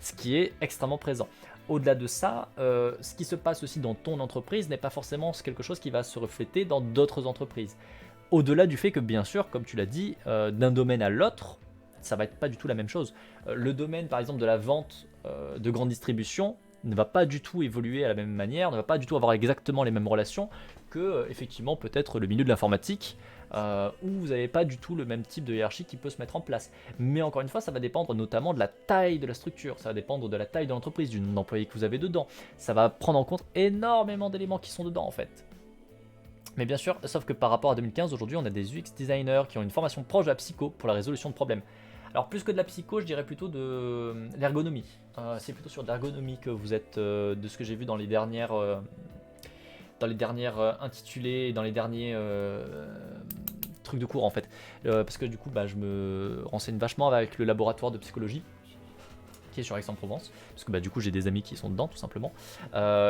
Speaker 1: Ce qui est extrêmement présent. Au-delà de ça, ce qui se passe aussi dans ton entreprise n'est pas forcément quelque chose qui va se refléter dans d'autres entreprises. Au-delà du fait que, bien sûr, comme tu l'as dit, d'un domaine à l'autre, ça va être pas du tout la même chose. Le domaine, par exemple, de la vente de grande distribution ne va pas du tout évoluer à la même manière, ne va pas du tout avoir exactement les mêmes relations que, effectivement, peut-être le milieu de l'informatique, où vous n'avez pas du tout le même type de hiérarchie qui peut se mettre en place. Mais encore une fois, ça va dépendre notamment de la taille de la structure, ça va dépendre de la taille de l'entreprise, du nombre d'employés que vous avez dedans. Ça va prendre en compte énormément d'éléments qui sont dedans, en fait. Mais bien sûr, sauf que par rapport à 2015, aujourd'hui, on a des UX designers qui ont une formation proche de la psycho pour la résolution de problèmes. Alors plus que de la psycho, je dirais plutôt de l'ergonomie. C'est plutôt sur l'ergonomie que vous êtes, de ce que j'ai vu dans les dernières intitulés, dans les derniers trucs de cours en fait. Parce que du coup, je me renseigne vachement avec le laboratoire de psychologie qui est sur Aix-en-Provence, parce que du coup j'ai des amis qui sont dedans tout simplement,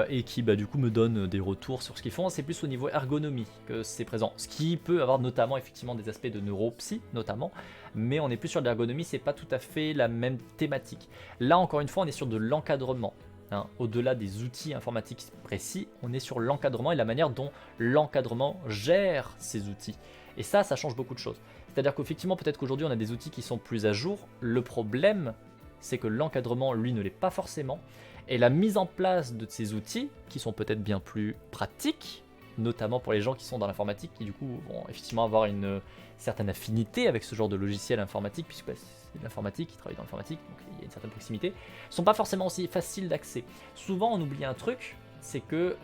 Speaker 1: et qui du coup me donnent des retours sur ce qu'ils font. C'est plus au niveau ergonomie que c'est présent, ce qui peut avoir notamment effectivement des aspects de neuropsy notamment, mais on est plus sur l'ergonomie, c'est pas tout à fait la même thématique. Là encore une fois on est sur de l'encadrement, hein. Au-delà des outils informatiques précis, on est sur l'encadrement et la manière dont l'encadrement gère ces outils, et ça change beaucoup de choses. C'est-à-dire qu'effectivement peut-être qu'aujourd'hui on a des outils qui sont plus à jour, le problème c'est que l'encadrement, lui, ne l'est pas forcément. Et la mise en place de ces outils, qui sont peut-être bien plus pratiques, notamment pour les gens qui sont dans l'informatique, qui du coup vont effectivement avoir une certaine affinité avec ce genre de logiciel informatique, puisque c'est de l'informatique, ils travaillent dans l'informatique, donc il y a une certaine proximité, ne sont pas forcément aussi faciles d'accès. Souvent, on oublie un truc, c'est que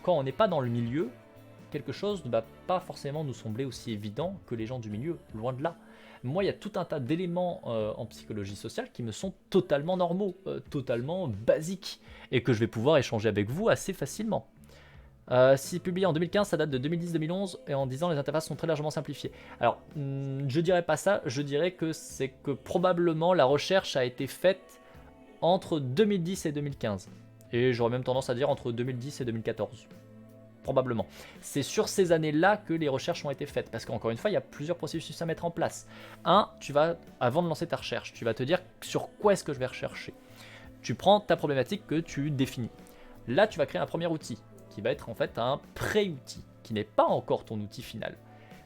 Speaker 1: quand on n'est pas dans le milieu, quelque chose ne va pas forcément nous sembler aussi évident que les gens du milieu, loin de là. Moi, il y a tout un tas d'éléments en psychologie sociale qui me sont totalement normaux, totalement basiques, et que je vais pouvoir échanger avec vous assez facilement. Si publié en 2015, ça date de 2010-2011, et en disant les interfaces sont très largement simplifiées. Alors, je dirais pas ça, je dirais que c'est que probablement la recherche a été faite entre 2010 et 2015. Et j'aurais même tendance à dire entre 2010 et 2014. Probablement. C'est sur ces années-là que les recherches ont été faites, parce qu'encore une fois, il y a plusieurs processus à mettre en place. Tu vas, avant de lancer ta recherche, tu vas te dire sur quoi est-ce que je vais rechercher. Tu prends ta problématique que tu définis. Là, tu vas créer un premier outil, qui va être en fait un pré-outil, qui n'est pas encore ton outil final.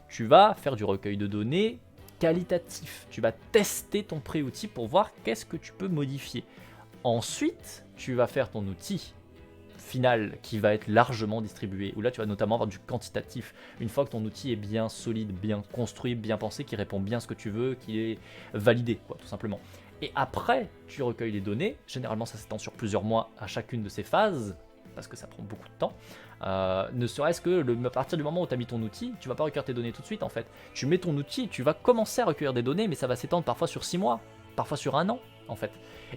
Speaker 1: Tu vas faire du recueil de données qualitatif. Tu vas tester ton pré-outil pour voir qu'est-ce que tu peux modifier. Ensuite, tu vas faire ton outil final qui va être largement distribué, où là tu vas notamment avoir du quantitatif. Une fois que ton outil est bien solide, bien construit, bien pensé, qui répond bien à ce que tu veux, qui est validé, tout simplement. Et après, tu recueilles les données, généralement ça s'étend sur plusieurs mois à chacune de ces phases, parce que ça prend beaucoup de temps. Ne serait-ce que à partir du moment où tu as mis ton outil, tu vas pas recueillir tes données tout de suite en fait. Tu mets ton outil, tu vas commencer à recueillir des données, mais ça va s'étendre parfois sur 6 mois, parfois sur 1 an en fait.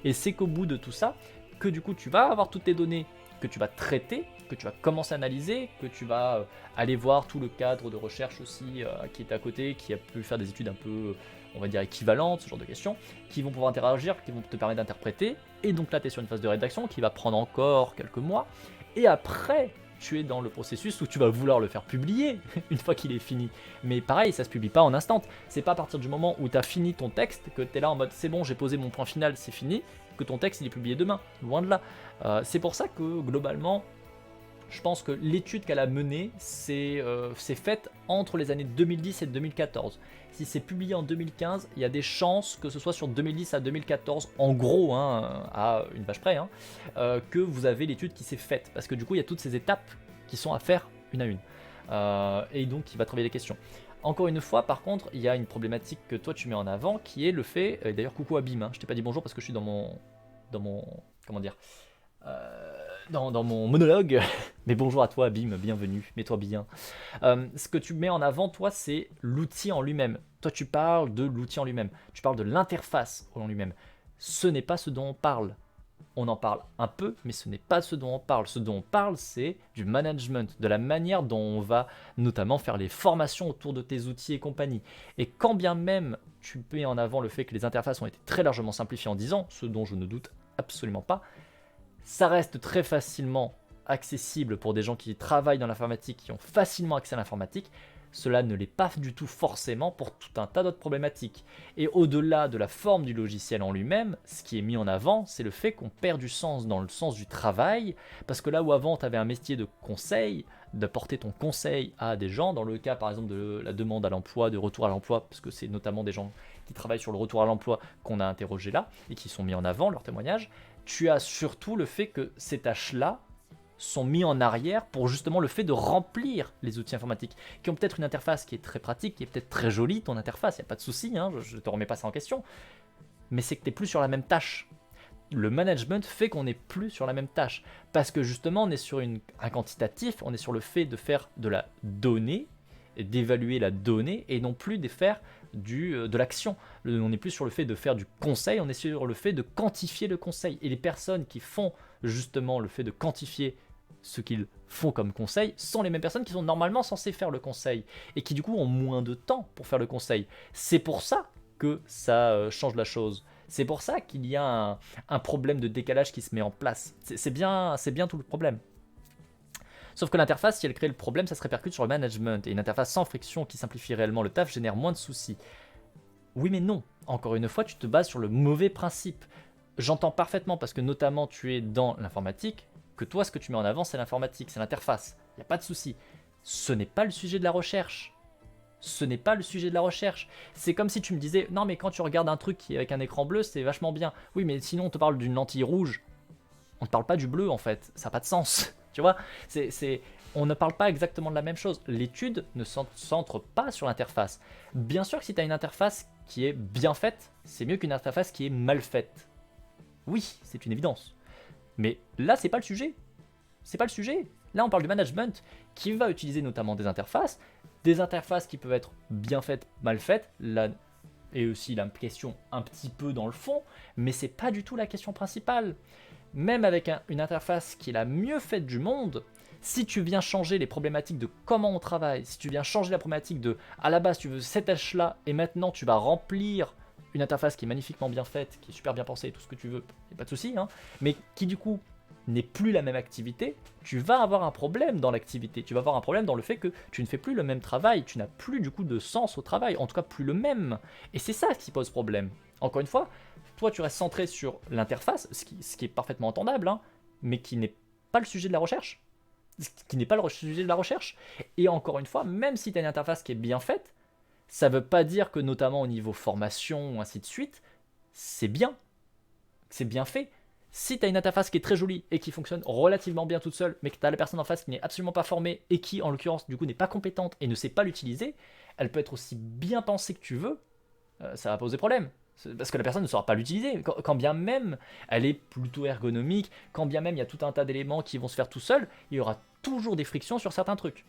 Speaker 1: Et c'est qu'au bout de tout ça, que du coup tu vas avoir toutes tes données que tu vas traiter, que tu vas commencer à analyser, que tu vas aller voir tout le cadre de recherche aussi qui est à côté, qui a pu faire des études un peu, on va dire, équivalentes, ce genre de questions, qui vont pouvoir interagir, qui vont te permettre d'interpréter, et donc là tu es sur une phase de rédaction qui va prendre encore quelques mois, et après tu es dans le processus où tu vas vouloir le faire publier une fois qu'il est fini. Mais pareil, ça se publie pas en instant. C'est pas à partir du moment où tu as fini ton texte que tu es là en mode c'est bon, j'ai posé mon point final, c'est fini, que ton texte il est publié demain. Loin de là. C'est pour ça que globalement, je pense que l'étude qu'elle a menée, c'est faite entre les années 2010 et 2014. Si c'est publié en 2015, il y a des chances que ce soit sur 2010 à 2014, en gros, hein, à une page près, hein, que vous avez l'étude qui s'est faite. Parce que du coup, il y a toutes ces étapes qui sont à faire une à une. Et donc, il va trouver les questions. Encore une fois, par contre, il y a une problématique que toi tu mets en avant, qui est le fait, et d'ailleurs coucou Abim, hein, je t'ai pas dit bonjour parce que je suis dans mon comment dire, dans mon monologue, mais bonjour à toi Abim, bienvenue, mets-toi bien. Ce que tu mets en avant, toi, c'est l'outil en lui-même. Toi, tu parles de l'outil en lui-même, tu parles de l'interface en lui-même. Ce n'est pas ce dont on parle. On en parle un peu, mais ce n'est pas ce dont on parle. Ce dont on parle, c'est du management, de la manière dont on va notamment faire les formations autour de tes outils et compagnie. Et quand bien même tu mets en avant le fait que les interfaces ont été très largement simplifiées en 10 ans, ce dont je ne doute absolument pas, ça reste très facilement accessible pour des gens qui travaillent dans l'informatique, qui ont facilement accès à l'informatique. Cela ne l'est pas du tout forcément pour tout un tas d'autres problématiques. Et au-delà de la forme du logiciel en lui-même, ce qui est mis en avant, c'est le fait qu'on perd du sens dans le sens du travail, parce que là où avant tu avais un métier de conseil, d'apporter ton conseil à des gens, dans le cas par exemple de la demande à l'emploi, de retour à l'emploi, parce que c'est notamment des gens qui travaillent sur le retour à l'emploi qu'on a interrogé là, et qui sont mis en avant, leurs témoignages, tu as surtout le fait que ces tâches-là sont mis en arrière pour justement le fait de remplir les outils informatiques, qui ont peut-être une interface qui est très pratique, qui est peut-être très jolie, ton interface, il n'y a pas de souci, hein, je ne te remets pas ça en question, mais c'est que tu n'es plus sur la même tâche. Le management fait qu'on n'est plus sur la même tâche, parce que justement on est sur un quantitatif, on est sur le fait de faire de la donnée, et d'évaluer la donnée, et non plus de faire de l'action. On n'est plus sur le fait de faire du conseil, on est sur le fait de quantifier le conseil. Et les personnes qui font justement le fait de quantifier ce qu'ils font comme conseil sont les mêmes personnes qui sont normalement censées faire le conseil et qui du coup ont moins de temps pour faire le conseil. C'est pour ça que ça change la chose. C'est pour ça qu'il y a un problème de décalage qui se met en place. C'est bien tout le problème. Sauf que l'interface, si elle crée le problème, ça se répercute sur le management. Et une interface sans friction qui simplifie réellement le taf génère moins de soucis. Oui mais non. Encore une fois, tu te bases sur le mauvais principe. J'entends parfaitement parce que notamment tu es dans l'informatique, que toi ce que tu mets en avant c'est l'informatique, c'est l'interface. Il n'y a pas de souci. Ce n'est pas le sujet de la recherche. Ce n'est pas le sujet de la recherche. C'est comme si tu me disais, non mais quand tu regardes un truc qui est avec un écran bleu, c'est vachement bien. Oui mais sinon on te parle d'une lentille rouge. On ne parle pas du bleu en fait. Ça n'a pas de sens. Tu vois, on ne parle pas exactement de la même chose. L'étude ne se centre pas sur l'interface. Bien sûr que si tu as une interface qui est bien faite, c'est mieux qu'une interface qui est mal faite. Oui, c'est une évidence. Mais là, c'est pas le sujet. C'est pas le sujet. Là, on parle du management qui va utiliser notamment des interfaces qui peuvent être bien faites, mal faites. Là, et aussi la question un petit peu dans le fond, mais c'est pas du tout la question principale. Même avec une interface qui est la mieux faite du monde, si tu viens changer les problématiques de comment on travaille, si tu viens changer la problématique de, à la base tu veux cette tâche-là, et maintenant tu vas remplir une interface qui est magnifiquement bien faite, qui est super bien pensée, tout ce que tu veux, il n'y a pas de souci, hein, mais qui du coup n'est plus la même activité, tu vas avoir un problème dans l'activité, tu vas avoir un problème dans le fait que tu ne fais plus le même travail, tu n'as plus du coup de sens au travail, en tout cas plus le même, et c'est ça qui pose problème. Encore une fois, toi tu restes centré sur l'interface, ce qui est parfaitement entendable, hein, mais qui n'est pas le sujet de la recherche. Qui n'est pas le sujet de la recherche. Et encore une fois, même si tu as une interface qui est bien faite, ça ne veut pas dire que notamment au niveau formation ou ainsi de suite, c'est bien fait. Si tu as une interface qui est très jolie et qui fonctionne relativement bien toute seule, mais que tu as la personne en face qui n'est absolument pas formée et qui en l'occurrence du coup n'est pas compétente et ne sait pas l'utiliser, elle peut être aussi bien pensée que tu veux, ça va poser problème. Parce que la personne ne saura pas l'utiliser. Quand bien même elle est plutôt ergonomique, quand bien même il y a tout un tas d'éléments qui vont se faire tout seuls, il y aura toujours des frictions sur certains trucs.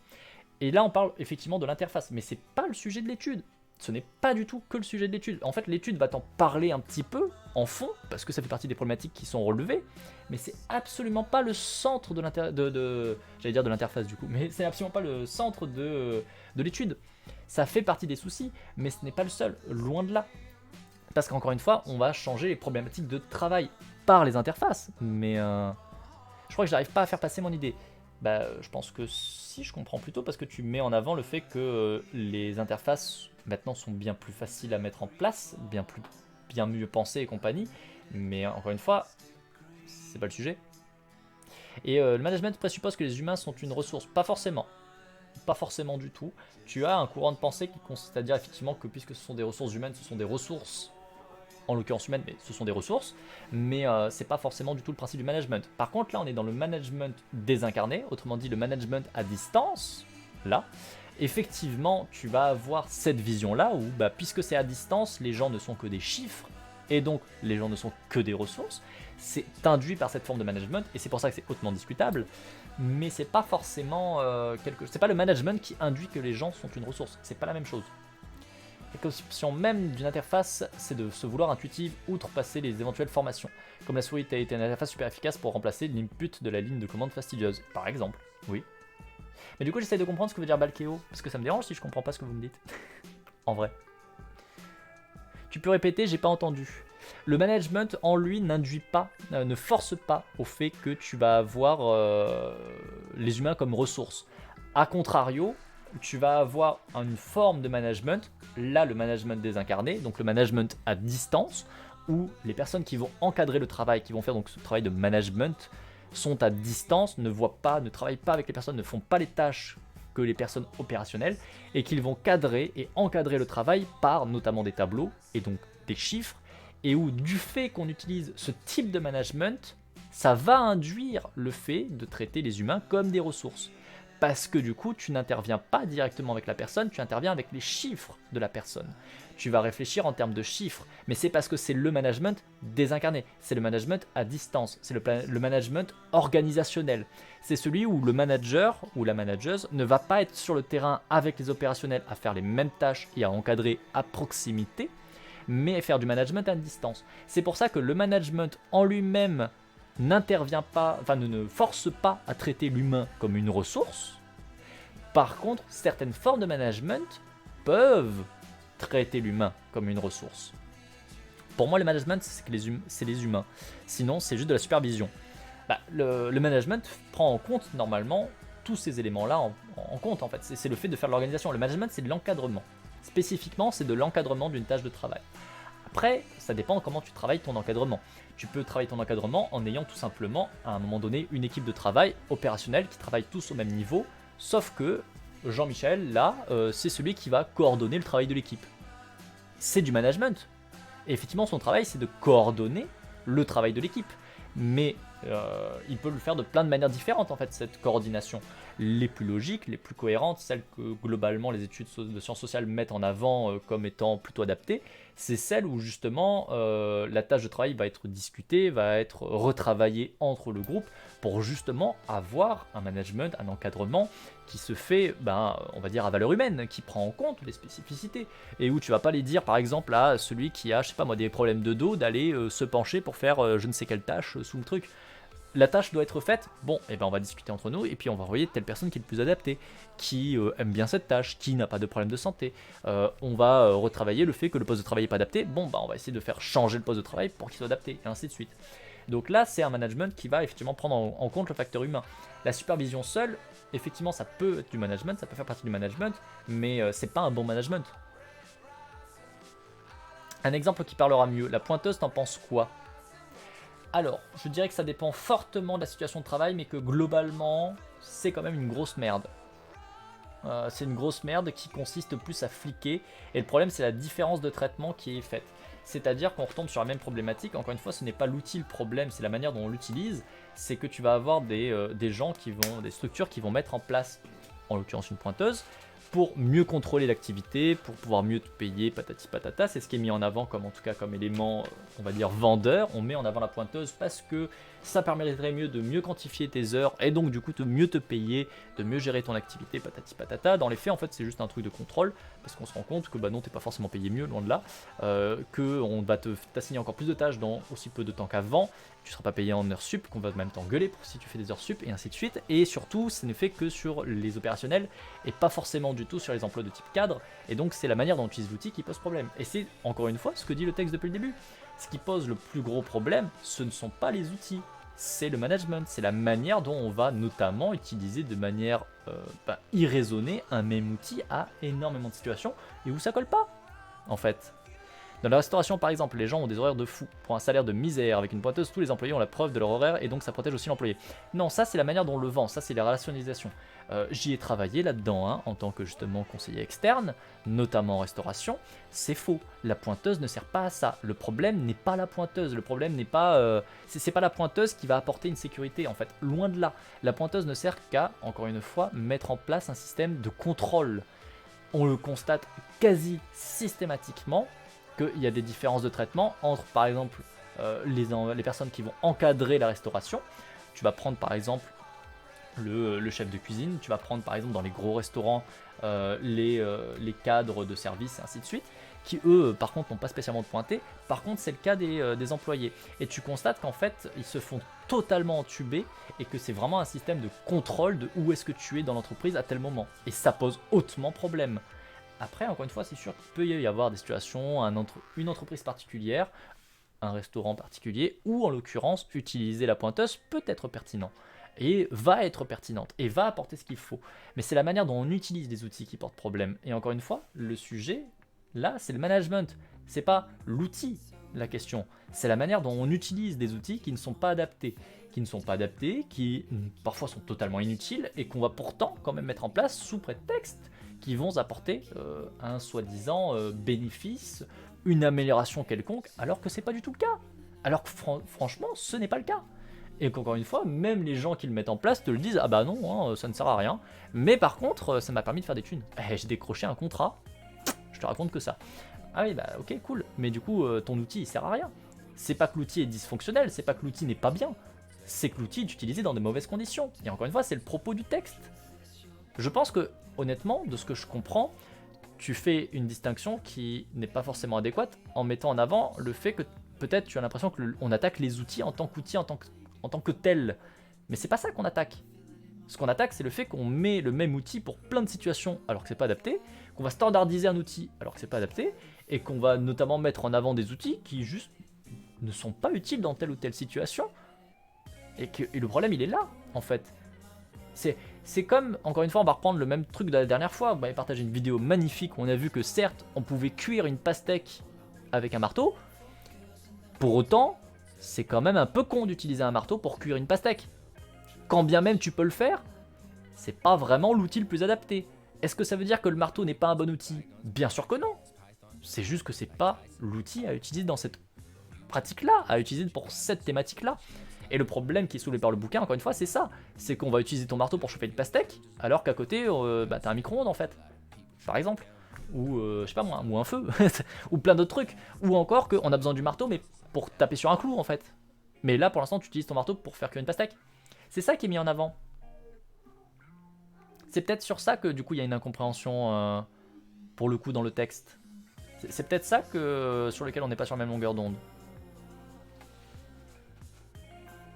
Speaker 1: Et là, on parle effectivement de l'interface, mais c'est pas le sujet de l'étude. Ce n'est pas du tout que le sujet de l'étude. En fait, l'étude va t'en parler un petit peu en fond, parce que ça fait partie des problématiques qui sont relevées, mais c'est absolument pas le centre de j'allais dire de l'interface du coup, mais c'est absolument pas le centre de l'étude. Ça fait partie des soucis, mais ce n'est pas le seul, loin de là. Parce qu'encore une fois, on va changer les problématiques de travail par les interfaces, mais je crois que j'arrive pas à faire passer mon idée. Bah, je pense que si, je comprends plutôt, parce que tu mets en avant le fait que les interfaces maintenant sont bien plus faciles à mettre en place, bien mieux pensées et compagnie, mais encore une fois, c'est pas le sujet. Et le management présuppose que les humains sont une ressource, pas forcément. Pas forcément du tout. Tu as un courant de pensée qui consiste à dire effectivement que puisque ce sont des ressources humaines, ce sont des ressources, en l'occurrence humaines, mais ce sont des ressources, mais c'est pas forcément du tout le principe du management. Par contre, là, on est dans le management désincarné, autrement dit le management à distance. Là, effectivement, tu vas avoir cette vision-là où, bah, puisque c'est à distance, les gens ne sont que des chiffres, et donc les gens ne sont que des ressources. C'est induit par cette forme de management, et c'est pour ça que c'est hautement discutable. Mais c'est pas forcément c'est pas le management qui induit que les gens sont une ressource. C'est pas la même chose. La conception même d'une interface, c'est de se vouloir intuitive, outrepasser les éventuelles formations. Comme la souris a été une interface super efficace pour remplacer l'input de la ligne de commande fastidieuse, par exemple. Oui. Mais du coup, j'essaie de comprendre ce que veut dire Balkeo, parce que ça me dérange si je comprends pas ce que vous me dites. En vrai. Tu peux répéter, j'ai pas entendu. Le management en lui n'induit pas, ne force pas au fait que tu vas avoir les humains comme ressources. A contrario, tu vas avoir une forme de management, là le management désincarné, donc le management à distance, où les personnes qui vont encadrer le travail, qui vont faire donc ce travail de management, sont à distance, ne voient pas, ne travaillent pas avec les personnes, ne font pas les tâches que les personnes opérationnelles, et qu'ils vont cadrer et encadrer le travail par notamment des tableaux, et donc des chiffres, et où du fait qu'on utilise ce type de management, ça va induire le fait de traiter les humains comme des ressources. Parce que du coup, tu n'interviens pas directement avec la personne, tu interviens avec les chiffres de la personne. Tu vas réfléchir en termes de chiffres, mais c'est parce que c'est le management désincarné, c'est le management à distance, c'est le management organisationnel. C'est celui où le manager ou la manageuse ne va pas être sur le terrain avec les opérationnels à faire les mêmes tâches et à encadrer à proximité, mais faire du management à distance. C'est pour ça que le management en lui-même n'intervient pas, enfin ne force pas à traiter l'humain comme une ressource. Par contre, certaines formes de management peuvent traiter l'humain comme une ressource. Pour moi, le management, c'est les humains. Sinon, c'est juste de la supervision. Bah, le management prend en compte normalement tous ces éléments-là en compte en fait. C'est le fait de faire de l'organisation. Le management, c'est de l'encadrement. Spécifiquement, c'est de l'encadrement d'une tâche de travail. Après, ça dépend comment tu travailles ton encadrement. Tu peux travailler ton encadrement en ayant tout simplement, à un moment donné, une équipe de travail opérationnelle qui travaille tous au même niveau, sauf que Jean-Michel, là, c'est celui qui va coordonner le travail de l'équipe. C'est du management. Et effectivement, son travail, c'est de coordonner le travail de l'équipe. Mais il peut le faire de plein de manières différentes, en fait, cette coordination. Les plus logiques, les plus cohérentes, celles que globalement les études de sciences sociales mettent en avant comme étant plutôt adaptées, c'est celles où justement la tâche de travail va être discutée, va être retravaillée entre le groupe pour justement avoir un management, un encadrement qui se fait, on va dire, à valeur humaine, qui prend en compte les spécificités, et où tu vas pas les dire par exemple à celui qui a, je sais pas moi, des problèmes de dos, d'aller se pencher pour faire je ne sais quelle tâche sous le truc. La tâche doit être faite, bon, et on va discuter entre nous, et puis on va envoyer telle personne qui est le plus adaptée, qui aime bien cette tâche, qui n'a pas de problème de santé. On va retravailler le fait que le poste de travail n'est pas adapté, bon, on va essayer de faire changer le poste de travail pour qu'il soit adapté, et ainsi de suite. Donc là, c'est un management qui va effectivement prendre en compte le facteur humain. La supervision seule, effectivement, ça peut être du management, ça peut faire partie du management, mais c'est pas un bon management. Un exemple qui parlera mieux, la pointeuse, t'en penses quoi ? Alors, je dirais que ça dépend fortement de la situation de travail, mais que globalement, c'est quand même une grosse merde. C'est une grosse merde qui consiste plus à fliquer, et le problème c'est la différence de traitement qui est faite. C'est-à-dire qu'on retombe sur la même problématique, encore une fois ce n'est pas l'outil le problème, c'est la manière dont on l'utilise, c'est que tu vas avoir des gens des structures qui vont mettre en place, en l'occurrence une pointeuse, pour mieux contrôler l'activité, pour pouvoir mieux te payer, patati patata. C'est ce qui est mis en avant comme, en tout cas, comme élément, on va dire, vendeur. On met en avant la pointeuse parce que ça permettrait de mieux quantifier tes heures et donc du coup de mieux te payer, de mieux gérer ton activité, patati patata. Dans les faits, en fait, c'est juste un truc de contrôle parce qu'on se rend compte que bah non, t'es pas forcément payé mieux, loin de là, qu'on va t'assigner encore plus de tâches dans aussi peu de temps qu'avant. Tu ne seras pas payé en heures sup, qu'on va même t'engueuler pour si tu fais des heures sup, et ainsi de suite. Et surtout, ça ne fait que sur les opérationnels, et pas forcément du tout sur les emplois de type cadre, et donc c'est la manière dont on utilise l'outil qui pose problème. Et c'est, encore une fois, ce que dit le texte depuis le début. Ce qui pose le plus gros problème, ce ne sont pas les outils, c'est le management, c'est la manière dont on va notamment utiliser de manière irraisonnée un même outil à énormément de situations, et où ça colle pas, en fait. Dans la restauration par exemple, les gens ont des horaires de fou. Pour un salaire de misère, avec une pointeuse, tous les employés ont la preuve de leur horaire et donc ça protège aussi l'employé. Non, ça c'est la manière dont on le vend, ça c'est la relationnalisation. J'y ai travaillé là-dedans, hein, en tant que justement conseiller externe, notamment en restauration. C'est faux, la pointeuse ne sert pas à ça. Le problème n'est pas la pointeuse, le problème n'est pas... c'est pas la pointeuse qui va apporter une sécurité en fait, loin de là. La pointeuse ne sert qu'à, encore une fois, mettre en place un système de contrôle. On le constate quasi systématiquement, qu'il y a des différences de traitement entre par exemple les personnes qui vont encadrer la restauration. Tu vas prendre par exemple le chef de cuisine, tu vas prendre par exemple dans les gros restaurants les cadres de service et ainsi de suite, qui eux par contre n'ont pas spécialement de pointé. Par contre c'est le cas des employés, et tu constates qu'en fait ils se font totalement entuber et que c'est vraiment un système de contrôle de où est-ce que tu es dans l'entreprise à tel moment, et ça pose hautement problème. Après, encore une fois, c'est sûr qu'il peut y avoir des situations, une entreprise particulière, un restaurant particulier, ou en l'occurrence, utiliser la pointeuse peut être pertinent, et va être pertinente, et va apporter ce qu'il faut. Mais c'est la manière dont on utilise les outils qui porte problème. Et encore une fois, le sujet, là, c'est le management. C'est pas l'outil, la question. C'est la manière dont on utilise des outils qui ne sont pas adaptés. Qui parfois sont totalement inutiles, et qu'on va pourtant quand même mettre en place sous prétexte qui vont apporter un soi-disant bénéfice, une amélioration quelconque, alors que c'est pas du tout le cas. Alors que franchement, ce n'est pas le cas. Et qu'encore une fois, même les gens qui le mettent en place te le disent, ah bah non, hein, ça ne sert à rien. Mais par contre, ça m'a permis de faire des thunes. J'ai décroché un contrat, je te raconte que ça. Ah oui, bah ok, cool. Mais du coup, ton outil, il sert à rien. C'est pas que l'outil est dysfonctionnel, c'est pas que l'outil n'est pas bien. C'est que l'outil est utilisé dans de mauvaises conditions. Et encore une fois, c'est le propos du texte. Je pense que, honnêtement, de ce que je comprends, tu fais une distinction qui n'est pas forcément adéquate en mettant en avant le fait que peut-être tu as l'impression qu'on attaque les outils en tant qu'outils, en tant que tel. Mais c'est pas ça qu'on attaque. Ce qu'on attaque, c'est le fait qu'on met le même outil pour plein de situations alors que c'est pas adapté, qu'on va standardiser un outil alors que c'est pas adapté, et qu'on va notamment mettre en avant des outils qui juste ne sont pas utiles dans telle ou telle situation. Et le problème, il est là, en fait. C'est comme, encore une fois, on va reprendre le même truc de la dernière fois. Vous m'avez partagé une vidéo magnifique où on a vu que certes, on pouvait cuire une pastèque avec un marteau. Pour autant, c'est quand même un peu con d'utiliser un marteau pour cuire une pastèque. Quand bien même tu peux le faire, c'est pas vraiment l'outil le plus adapté. Est-ce que ça veut dire que le marteau n'est pas un bon outil? Bien sûr que non. C'est juste que c'est pas l'outil à utiliser dans cette pratique-là, à utiliser pour cette thématique-là. Et le problème qui est soulevé par le bouquin, encore une fois, c'est ça. C'est qu'on va utiliser ton marteau pour chauffer une pastèque, alors qu'à côté, t'as un micro-ondes en fait. Par exemple. Ou, je sais pas moi, ou un feu. Ou plein d'autres trucs. Ou encore qu'on a besoin du marteau, mais pour taper sur un clou en fait. Mais là, pour l'instant, tu utilises ton marteau pour faire cuire une pastèque. C'est ça qui est mis en avant. C'est peut-être sur ça que du coup, il y a une incompréhension pour le coup dans le texte. C'est peut-être ça sur lequel on n'est pas sur la même longueur d'onde.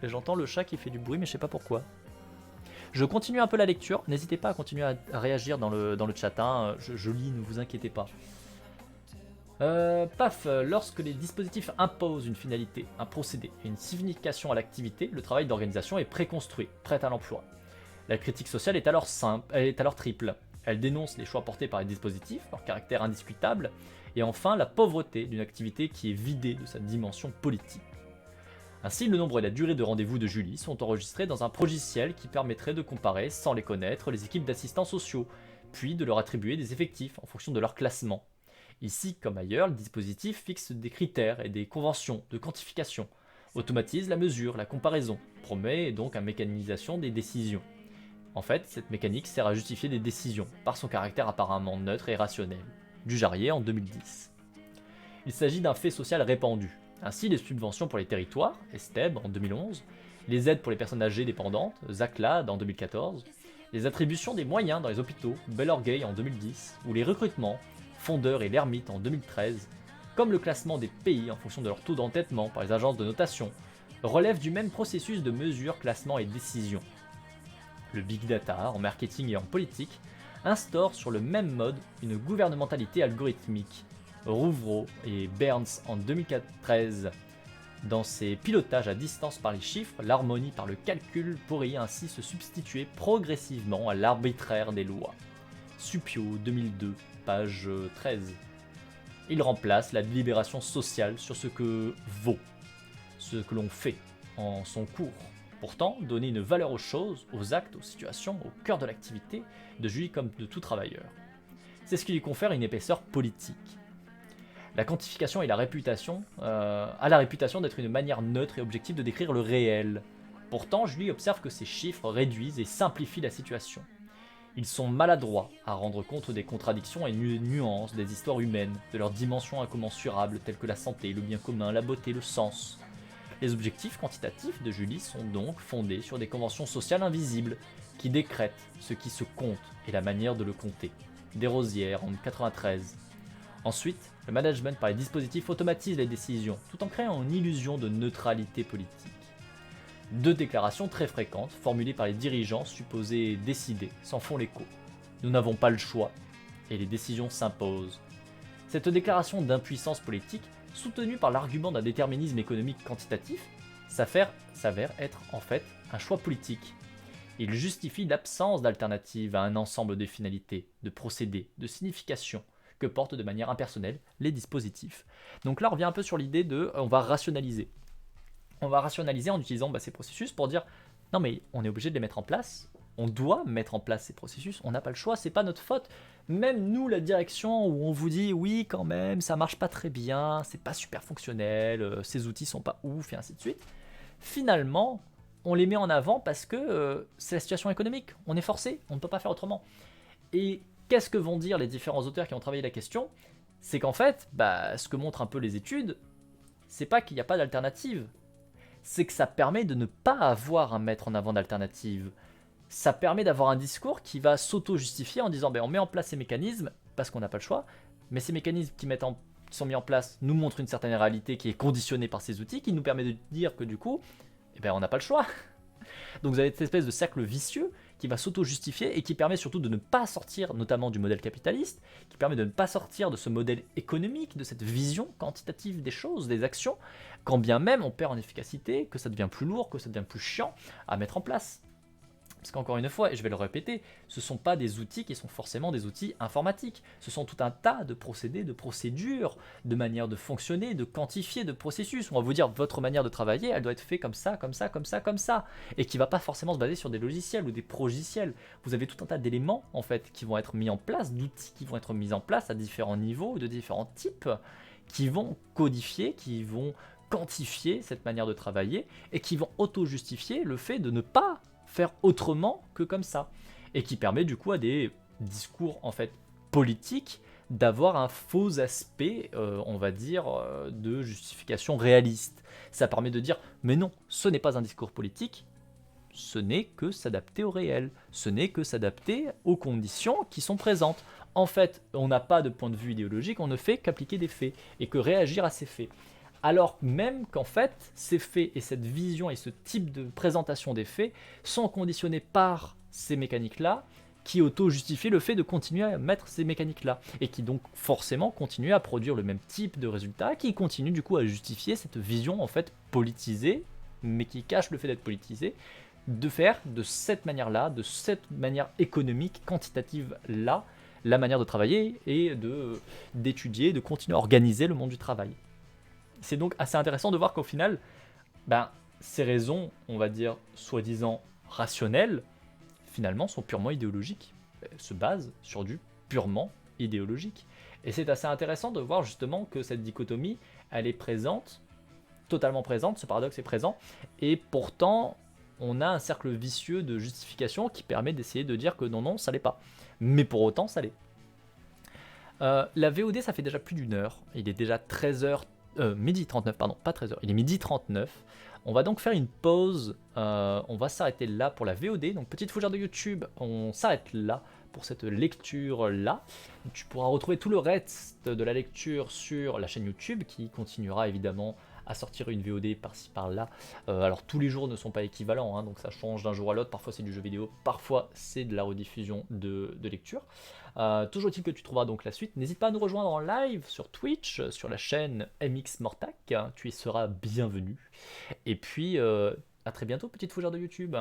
Speaker 1: Et j'entends le chat qui fait du bruit, mais je sais pas pourquoi. Je continue un peu la lecture. N'hésitez pas à continuer à réagir dans le chat. Hein. Je lis, ne vous inquiétez pas. Paf, lorsque les dispositifs imposent une finalité, un procédé et une signification à l'activité, le travail d'organisation est préconstruit, prêt à l'emploi. La critique sociale est alors simple, elle est alors triple. Elle dénonce les choix portés par les dispositifs, leur caractère indiscutable, et enfin la pauvreté d'une activité qui est vidée de sa dimension politique. Ainsi, le nombre et la durée de rendez-vous de Julie sont enregistrés dans un logiciel qui permettrait de comparer, sans les connaître, les équipes d'assistants sociaux, puis de leur attribuer des effectifs en fonction de leur classement. Ici, comme ailleurs, le dispositif fixe des critères et des conventions de quantification, automatise la mesure, la comparaison, promet donc une mécanisation des décisions. En fait, cette mécanique sert à justifier des décisions, par son caractère apparemment neutre et rationnel. Dujarrier en 2010. Il s'agit d'un fait social répandu. Ainsi, les subventions pour les territoires, Esteb en 2011, les aides pour les personnes âgées dépendantes, Zaclad en 2014, les attributions des moyens dans les hôpitaux, Bellorgueil en 2010, ou les recrutements, Fondeur et l'Ermite en 2013, comme le classement des pays en fonction de leur taux d'entêtement par les agences de notation, relèvent du même processus de mesure, classement et décision. Le big data, en marketing et en politique, instaure sur le même mode une gouvernementalité algorithmique. Rouvreau et Burns en 2013. Dans ses pilotages à distance par les chiffres, l'harmonie par le calcul pourrait ainsi se substituer progressivement à l'arbitraire des lois. Supio 2002, page 13. Il remplace la délibération sociale sur ce que vaut, ce que l'on fait en son cours. Pourtant, donner une valeur aux choses, aux actes, aux situations, au cœur de l'activité, de Julie comme de tout travailleur. C'est ce qui lui confère une épaisseur politique. La quantification et la réputation a la réputation d'être une manière neutre et objective de décrire le réel. Pourtant, Julie observe que ces chiffres réduisent et simplifient la situation. Ils sont maladroits à rendre compte des contradictions et nuances des histoires humaines, de leurs dimensions incommensurables telles que la santé, le bien commun, la beauté, le sens. Les objectifs quantitatifs de Julie sont donc fondés sur des conventions sociales invisibles qui décrètent ce qui se compte et la manière de le compter. Desrosières en 1993. Ensuite, le management par les dispositifs automatise les décisions, tout en créant une illusion de neutralité politique. Deux déclarations très fréquentes, formulées par les dirigeants supposés décider, s'en font l'écho. Nous n'avons pas le choix, et les décisions s'imposent. Cette déclaration d'impuissance politique, soutenue par l'argument d'un déterminisme économique quantitatif, s'avère être en fait un choix politique. Il justifie l'absence d'alternative à un ensemble de finalités, de procédés, de significations, que portent de manière impersonnelle les dispositifs. Donc là, on revient un peu sur l'idée de on va rationaliser. On va rationaliser en utilisant ces processus pour dire non mais on est obligé de les mettre en place, on doit mettre en place ces processus, on n'a pas le choix, c'est pas notre faute. Même nous, la direction, où on vous dit oui quand même, ça marche pas très bien, c'est pas super fonctionnel, ces outils sont pas ouf et ainsi de suite. Finalement, on les met en avant parce que c'est la situation économique, on est forcé, on ne peut pas faire autrement. Et qu'est-ce que vont dire les différents auteurs qui ont travaillé la question? C'est qu'en fait, ce que montrent un peu les études, c'est pas qu'il n'y a pas d'alternative. C'est que ça permet de ne pas avoir à mettre en avant d'alternative. Ça permet d'avoir un discours qui va s'auto-justifier en disant on met en place ces mécanismes parce qu'on n'a pas le choix, mais ces mécanismes qui sont mis en place nous montrent une certaine réalité qui est conditionnée par ces outils, qui nous permet de dire que du coup, on n'a pas le choix. Donc vous avez cette espèce de cercle vicieux qui va s'auto-justifier et qui permet surtout de ne pas sortir notamment du modèle capitaliste, qui permet de ne pas sortir de ce modèle économique, de cette vision quantitative des choses, des actions, quand bien même on perd en efficacité, que ça devient plus lourd, que ça devient plus chiant à mettre en place. Parce qu'encore une fois, et je vais le répéter, ce ne sont pas des outils qui sont forcément des outils informatiques. Ce sont tout un tas de procédés, de procédures, de manières de fonctionner, de quantifier, de processus. On va vous dire, votre manière de travailler, elle doit être faite comme ça, comme ça, comme ça, comme ça. Et qui ne va pas forcément se baser sur des logiciels ou des progiciels. Vous avez tout un tas d'éléments, en fait, qui vont être mis en place, d'outils qui vont être mis en place à différents niveaux, de différents types, qui vont codifier, qui vont quantifier cette manière de travailler, et qui vont auto-justifier le fait de ne pas faire autrement que comme ça, et qui permet du coup à des discours en fait politiques d'avoir un faux aspect, on va dire, de justification réaliste. Ça permet de dire mais non, ce n'est pas un discours politique, ce n'est que s'adapter au réel, ce n'est que s'adapter aux conditions qui sont présentes. En fait, on n'a pas de point de vue idéologique, on ne fait qu'appliquer des faits et que réagir à ces faits. Alors même qu'en fait, ces faits et cette vision et ce type de présentation des faits sont conditionnés par ces mécaniques-là, qui auto-justifient le fait de continuer à mettre ces mécaniques-là, et qui donc forcément continuent à produire le même type de résultat, qui continuent du coup à justifier cette vision en fait politisée, mais qui cache le fait d'être politisée, de faire de cette manière-là, de cette manière économique, quantitative-là, la manière de travailler et d'étudier, de continuer à organiser le monde du travail. C'est donc assez intéressant de voir qu'au final, ces raisons, on va dire, soi-disant rationnelles, finalement sont purement idéologiques. Elles se basent sur du purement idéologique. Et c'est assez intéressant de voir justement que cette dichotomie, elle est présente, totalement présente, ce paradoxe est présent, et pourtant, on a un cercle vicieux de justification qui permet d'essayer de dire que non, non, ça l'est pas. Mais pour autant, ça l'est. La VOD, ça fait déjà plus d'une heure. Il est déjà 13h, midi 39, pardon, pas 13h, il est midi 39. On va donc faire une pause. On va s'arrêter là pour la VOD. Donc, petite fougère de YouTube, on s'arrête là pour cette lecture-là. Tu pourras retrouver tout le reste de la lecture sur la chaîne YouTube qui continuera évidemment à sortir une VOD par-ci par-là. Alors tous les jours ne sont pas équivalents, hein, donc ça change d'un jour à l'autre. Parfois c'est du jeu vidéo, parfois c'est de la rediffusion de lecture. Toujours est-il que tu trouveras donc la suite. N'hésite pas à nous rejoindre en live sur Twitch, sur la chaîne MX Mortac. Tu y seras bienvenu. Et puis à très bientôt, petite fougère de YouTube.